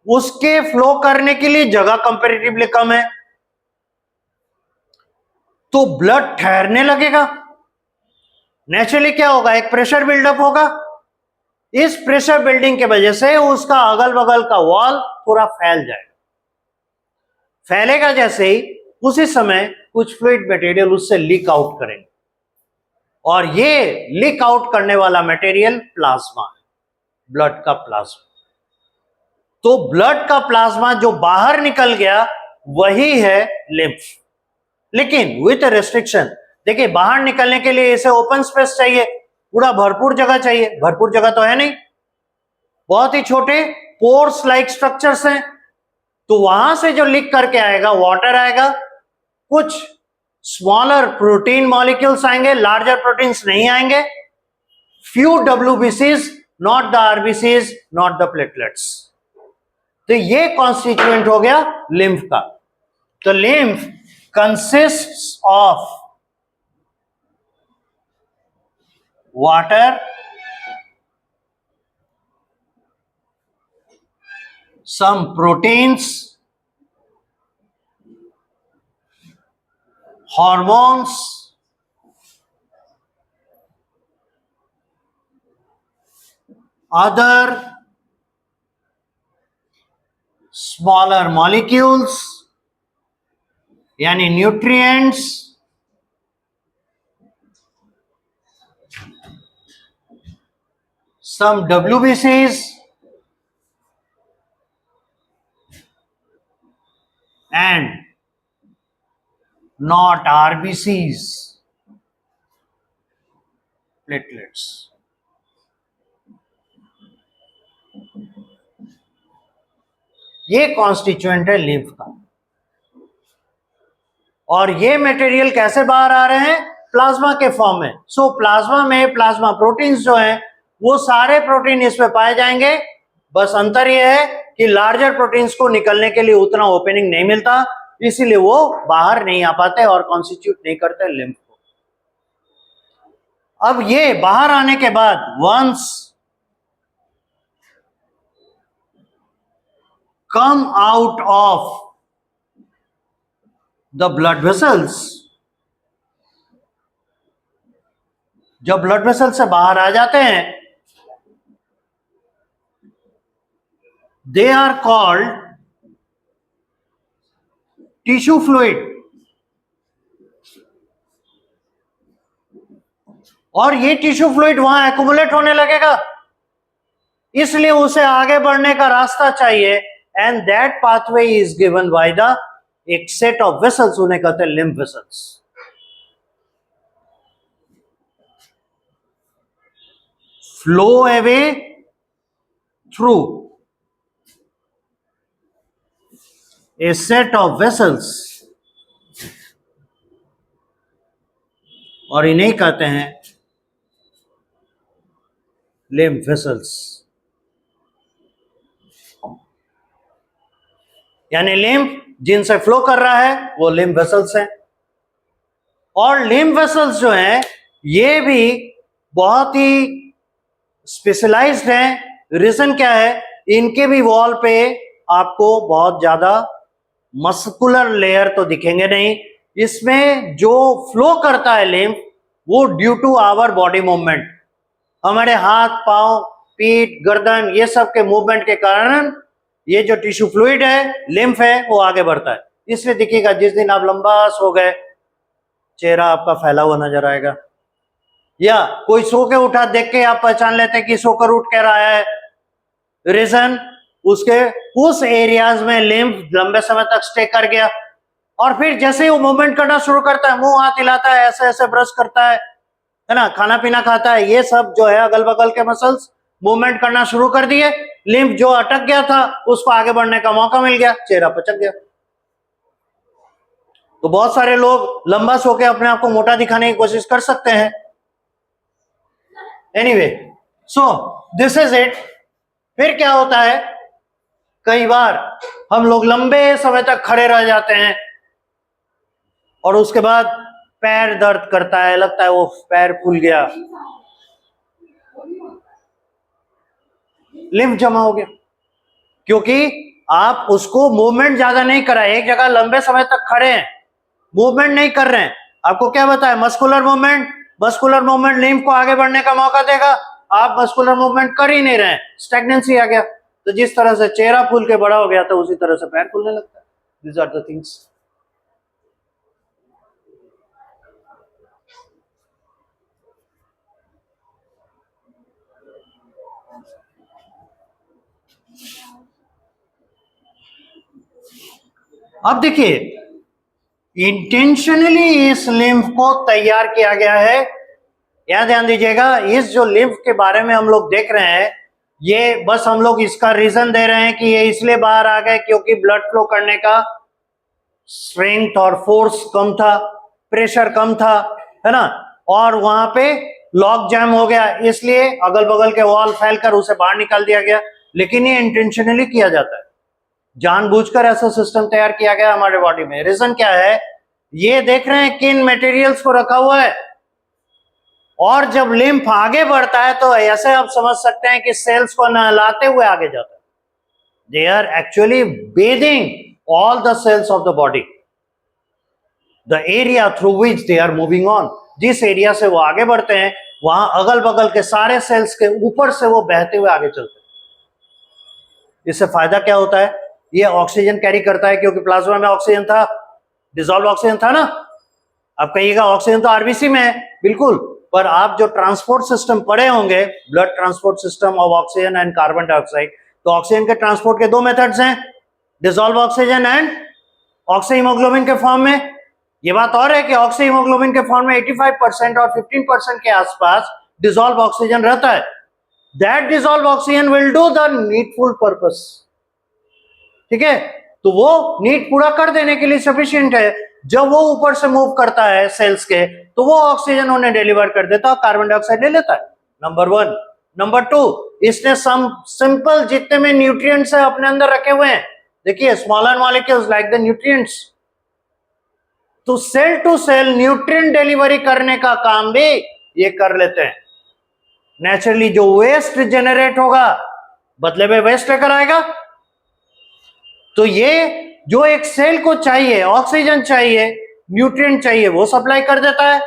उसके फ्लो करने के लिए जगह कंपैरेटिवली कम है, तो ब्लड ठहरने लगेगा। नेचुरली क्या होगा, एक प्रेशर बिल्डअप होगा, इस प्रेशर बिल्डिंग के वजह से उसका अगल बगल का वॉल पूरा फैल जाएगा। फैलेगा जैसे ही, उसी समय कुछ फ्लूइड मटेरियल उससे लीक आउट करेंगे, और ये लीक आउट करने वाला मटेरियल प्लाज्मा है, ब्लड का प्लाज्मा। तो ब्लड का प्लाज्मा जो बाहर निकल गया वही है लिम्फ, लेकिन विथ रेस्ट्रिक्शन। देखिए बाहर निकलने के लिए इसे ओपन स्पेस चाहिए, पूरा भरपूर जगह चाहिए, भरपूर जगह तो है नहीं, बहुत ही छोटे पोर्स लाइक स्ट्रक्चर्स हैं, तो वहां से जो लीक करके आएगा वाटर आएगा, कुछ स्मॉलर प्रोटीन मॉलिक्यूल्स आएंगे, लार्जर प्रोटीन्स नहीं आएंगे, फ्यू डब्ल्यूबीसीज, not the RBCs, not the platelets. तो ये कॉन्स्टिट्यूएंट हो गया लिम्फ का। तो lymph consists of water, some proteins, hormones, other smaller molecules यानी nutrients, some WBCs and not RBCs, platelets. ये कॉन्स्टिट्यूएंट है लिम्फ का। और ये मटेरियल कैसे बाहर आ रहे हैं? प्लाज्मा के फॉर्म में। सो प्लाज्मा में प्लाज्मा प्रोटीन्स जो हैं वो सारे प्रोटीन इसमें पाए जाएंगे, बस अंतर यह है कि लार्जर प्रोटीन्स को निकलने के लिए उतना ओपनिंग नहीं मिलता, इसीलिए वो बाहर नहीं आ पाते और कॉन्स्टिट्यूट नहीं करते लिम्फ को। अब ये बाहर आने के बाद once come out of the blood vessels, जब ब्लड वेसल से बाहर आ जाते हैं, they are called tissue fluid, और ये टिश्यू फ्लूइड वहां एक्युमुलेट होने लगेगा, इसलिए उसे आगे बढ़ने का रास्ता चाहिए, and that pathway is given by the एक सेट ऑफ वेसल्स, उन्हें कहते हैं lymph vessels. Flow away through a set of vessels, और इन्हें कहते हैं lymph vessels, यानी lymph जिनसे फ्लो कर रहा है वो lymph vessels हैं। और lymph vessels जो हैं ये भी बहुत ही स्पेशलाइज्ड हैं। रीजन क्या है, इनके भी वॉल पे आपको बहुत ज्यादा मस्कुलर लेयर तो दिखेंगे नहीं, इसमें जो फ्लो करता है लिम्फ वो due to our body movement, हमारे हाथ पांव पीठ गर्दन ये सब के मूवमेंट के कारण ये जो टिश्यू फ्लूइड है लिम्फ है वो आगे बढ़ता है। इसलिए देखिएगा जिस दिन आप लंबा सो गए चेहरा आपका फैला हुआ नजर आएगा, या कोई सो के उठा देख के आप पहचान लेते हैं कि सोकर उठ के रहा है। रीजन उसके उस एरियाज में लिम्फ लंबे समय तक स्टे कर गया, और फिर जैसे ही वो मूवमेंट करना शुरू करता है, मुंह हाथ हिलाता है, ऐसे ऐसे ब्रश करता है ना, खाना पीना खाता है, ये सब जो है अगल बगल के मसल्स मूवमेंट करना शुरू कर दिए, लिम्फ जो अटक गया था उसको आगे बढ़ने का मौका मिल गया, चेहरा पचक गया। तो बहुत सारे लोग लंबा सो के अपने आप को मोटा दिखाने की कोशिश कर सकते हैं। Anyway, so this is it. फिर क्या होता है, कई बार हम लोग लंबे समय तक खड़े रह जाते हैं और उसके बाद पैर दर्द करता है, लगता है वो पैर फूल गया, लिम्फ जमा हो गया, क्योंकि आप उसको मूवमेंट ज्यादा नहीं कराए, एक जगह लंबे समय तक खड़े हैं, मूवमेंट नहीं कर रहे हैं। आपको क्या बताया, muscular movement, muscular movement lymph को आगे बढ़ने का मौका देगा, आप मस्कुलर मूवमेंट कर ही नहीं रहे, स्टैग्नेंसी आ गया। तो जिस तरह से चेहरा फूल के बड़ा हो गया था उसी तरह से पैर फूलने लगता है। These are the things. अब देखिए, इंटेंशनली इस लिम्फ को तैयार किया गया है। यहां ध्यान दीजिएगा, इस जो लिम्फ के बारे में हम लोग देख रहे हैं, ये बस हम लोग इसका रीजन दे रहे हैं कि ये इसलिए बाहर आ गए क्योंकि ब्लड फ्लो करने का स्ट्रेंथ और फोर्स कम था, प्रेशर कम था, है ना, और वहां पे लॉक जैम हो गया, इसलिए अगल बगल के वॉल फैलकर उसे बाहर निकाल दिया गया। लेकिन ये इंटेंशनली किया जाता है, जानबूझकर ऐसा सिस्टम तैयार किया गया हमारे बॉडी में। रीजन क्या है, ये देख रहे हैं किन मटेरियल्स को रखा हुआ है, और जब लिम्फ आगे बढ़ता है तो ऐसे आप समझ सकते हैं कि सेल्स को नहलाते हुए आगे जाता है। They are actually bathing all the cells of the body, the area through which they are moving on. जिस एरिया से वो आगे बढ़ते हैं वहां अगल बगल के सारे सेल्स के ऊपर से वो बहते हुए आगे चलते हैं। इससे फायदा क्या होता है, ये ऑक्सीजन कैरी करता है, क्योंकि प्लाज्मा में ऑक्सीजन था, डिसॉल्व ऑक्सीजन था ना। आप कहिएगा ऑक्सीजन तो आरबीसी में है, बिल्कुल, पर आप जो ट्रांसपोर्ट सिस्टम पढ़े होंगे, blood transport system of oxygen and carbon dioxide, तो ऑक्सीजन के ट्रांसपोर्ट के दो मेथड्स हैं, डिसॉल्व ऑक्सीजन एंड ऑक्सीहीमोग्लोबिन के फॉर्म में। ये बात और है कि ऑक्सीहीमोग्लोबिन के फॉर्म में 85% और 15% के आसपास डिसॉल्व ऑक्सीजन रहता है। That dissolve oxygen will do the needful purpose, ठीक है, तो वो नीड पूरा कर देने के लिए सफिशिएंट है। जब वो ऊपर से मूव करता है सेल्स के, तो वो ऑक्सीजन उन्हें डिलीवर कर देता है, कार्बन डाइऑक्साइड ले लेता है, नंबर 1। नंबर 2, इसने सम सिंपल जितने में न्यूट्रिएंट्स है अपने अंदर रखे हुए हैं, देखिए smaller molecules like the nutrients. तो cell to cell nutrient delivery करने का काम भी ये कर लेते हैं। नेचुरली जो वेस्ट जनरेट होगा बदले में वेस्ट लेकर आएगा। तो ये जो एक सेल को चाहिए, ऑक्सीजन चाहिए, न्यूट्रिएंट चाहिए, वो सप्लाई कर देता है।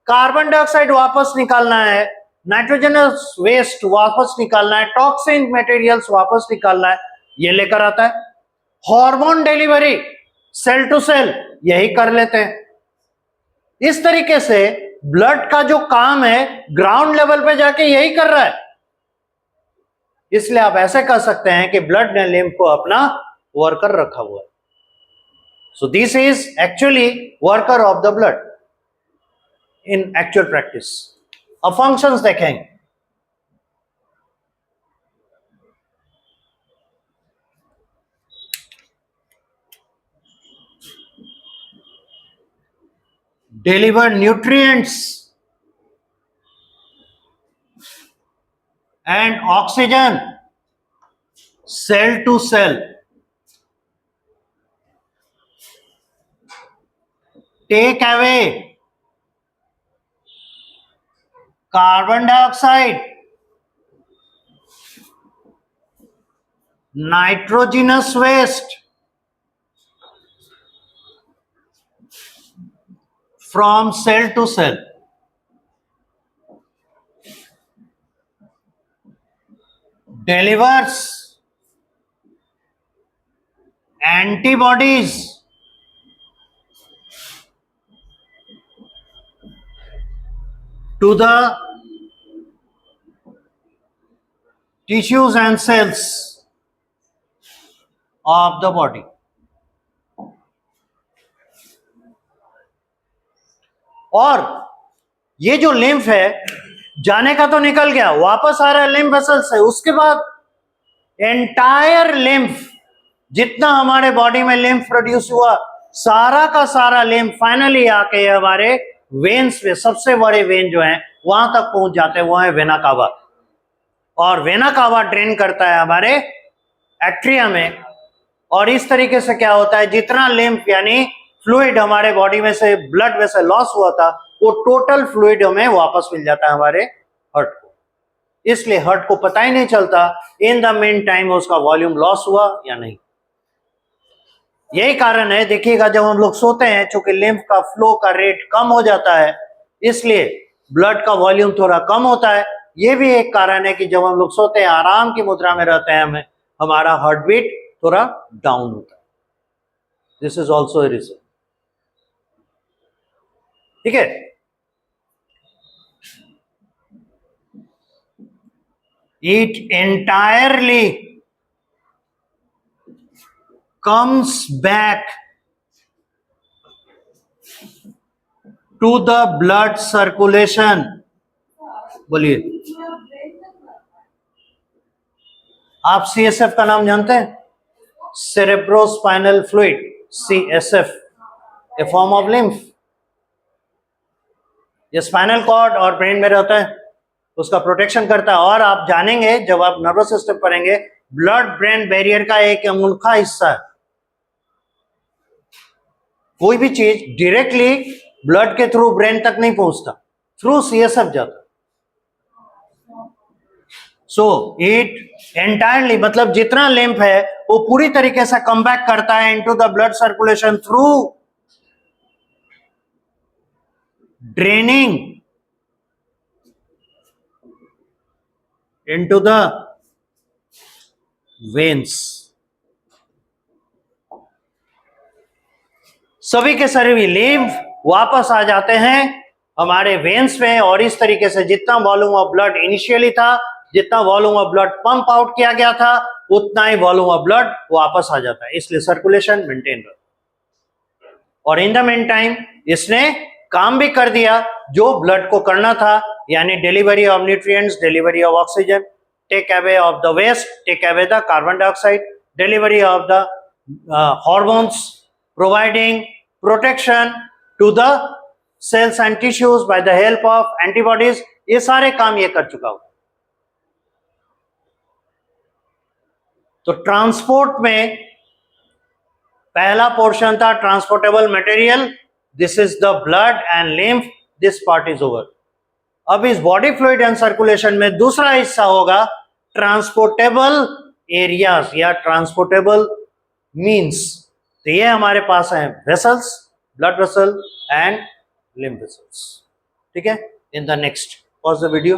कार्बन डाइऑक्साइड वापस निकालना है, नाइट्रोजनस वेस्ट वापस निकालना है, टॉक्सिन मटेरियल्स वापस निकालना है, ये लेकर आता है। Hormone delivery cell to cell यही कर लेते हैं। इस तरीके से ब्लड का जो काम है ग्राउंड लेवल पे जाके यही कर रहा है। इसलिए आप ऐसे कह सकते हैं कि ब्लड ने लिम्फ को अपना वर्कर रखा हुआ है। सो this is actually worker of the blood in actual practice. अब फंक्शंस देखेंगे। deliver nutrients and oxygen cell to cell, take away carbon dioxide, nitrogenous waste from cell to cell, delivers antibodies to the tissues and cells of the body. और ये जो lymph है जाने का तो निकल गया, वापस आ रहा है लिम्फ वेसल से। उसके बाद एंटायर लिम्फ, जितना हमारे बॉडी में लिम्फ प्रोड्यूस हुआ, सारा का सारा लिम्फ फाइनली आके हमारे वेन्स पे, सबसे बड़े वेन जो हैं वहां तक पहुंच जाते हैं, वो है वेना कावा। और वेना कावा ड्रेन करता है हमारे एट्रिया में। और इस तरीके से क्या होता है, जितना लिम्फ यानी फ्लूइड हमारे बॉडी में से ब्लड में से लॉस हुआ था, वो टोटल फ्लूइड हमें वापस मिल जाता है हमारे हार्ट को। इसलिए हार्ट को पता ही नहीं चलता इन द मेन टाइम उसका वॉल्यूम लॉस हुआ या नहीं। यही कारण है, देखिएगा जब हम लोग सोते हैं, चूंकि लिम्फ का फ्लो का रेट कम हो जाता है, इसलिए ब्लड का वॉल्यूम थोड़ा कम होता है। ये भी एक कारण है कि जब हम लोग सोते हैं, आराम की मुद्रा में रहते हैं, हमें हमारा हार्ट बीट थोड़ा डाउन होता है। This is also a reason. ठीक है, it entirely comes back to the blood circulation। बोलिए, आप CSF का नाम जानते हैं? Cerebrospinal fluid, CSF, A form of lymph. ये स्पाइनल कॉर्ड और ब्रेन में रहता है, उसका प्रोटेक्शन करता है। और आप जानेंगे जब आप नर्वस सिस्टम पढ़ेंगे, ब्लड ब्रेन बैरियर का एक अनोखा हिस्सा है। कोई भी चीज डायरेक्टली ब्लड के थ्रू ब्रेन तक नहीं पहुंचता, थ्रू CSF जाता। सो इट एंटायरली, मतलब जितना लिम्फ है वो पूरी तरीके से कम बैक करता है into the blood circulation through draining into the veins. सभी के सभी लिम्फ वापस आ जाते हैं हमारे वेन्स में। और इस तरीके से जितना वॉल्यूम ऑफ ब्लड इनिशियली था, जितना volume of blood pump out किया गया था, उतना ही वॉल्यूम ऑफ ब्लड वापस आ जाता है। इसलिए सर्कुलेशन मेंटेन रहता है। और इन द मेन टाइम इसने काम भी कर दिया जो ब्लड को करना था, यानी delivery of nutrients, delivery of oxygen, take away of the waste, take away the carbon dioxide, delivery of the hormones, providing protection to the cells and tissues by the help of antibodies। ये सारे काम ये कर चुका हूं। तो transport में पहला पोर्शन था transportable material, this is the blood and lymph, this part is over. अब इस बॉडी फ्लूइड एंड सर्कुलेशन में दूसरा हिस्सा होगा ट्रांसपोर्टेबल एरियाज या ट्रांसपोर्टेबल मीन्स। तो ये हमारे पास है vessels, blood vessel and lymph vessels. ठीक है, in the next pause the video.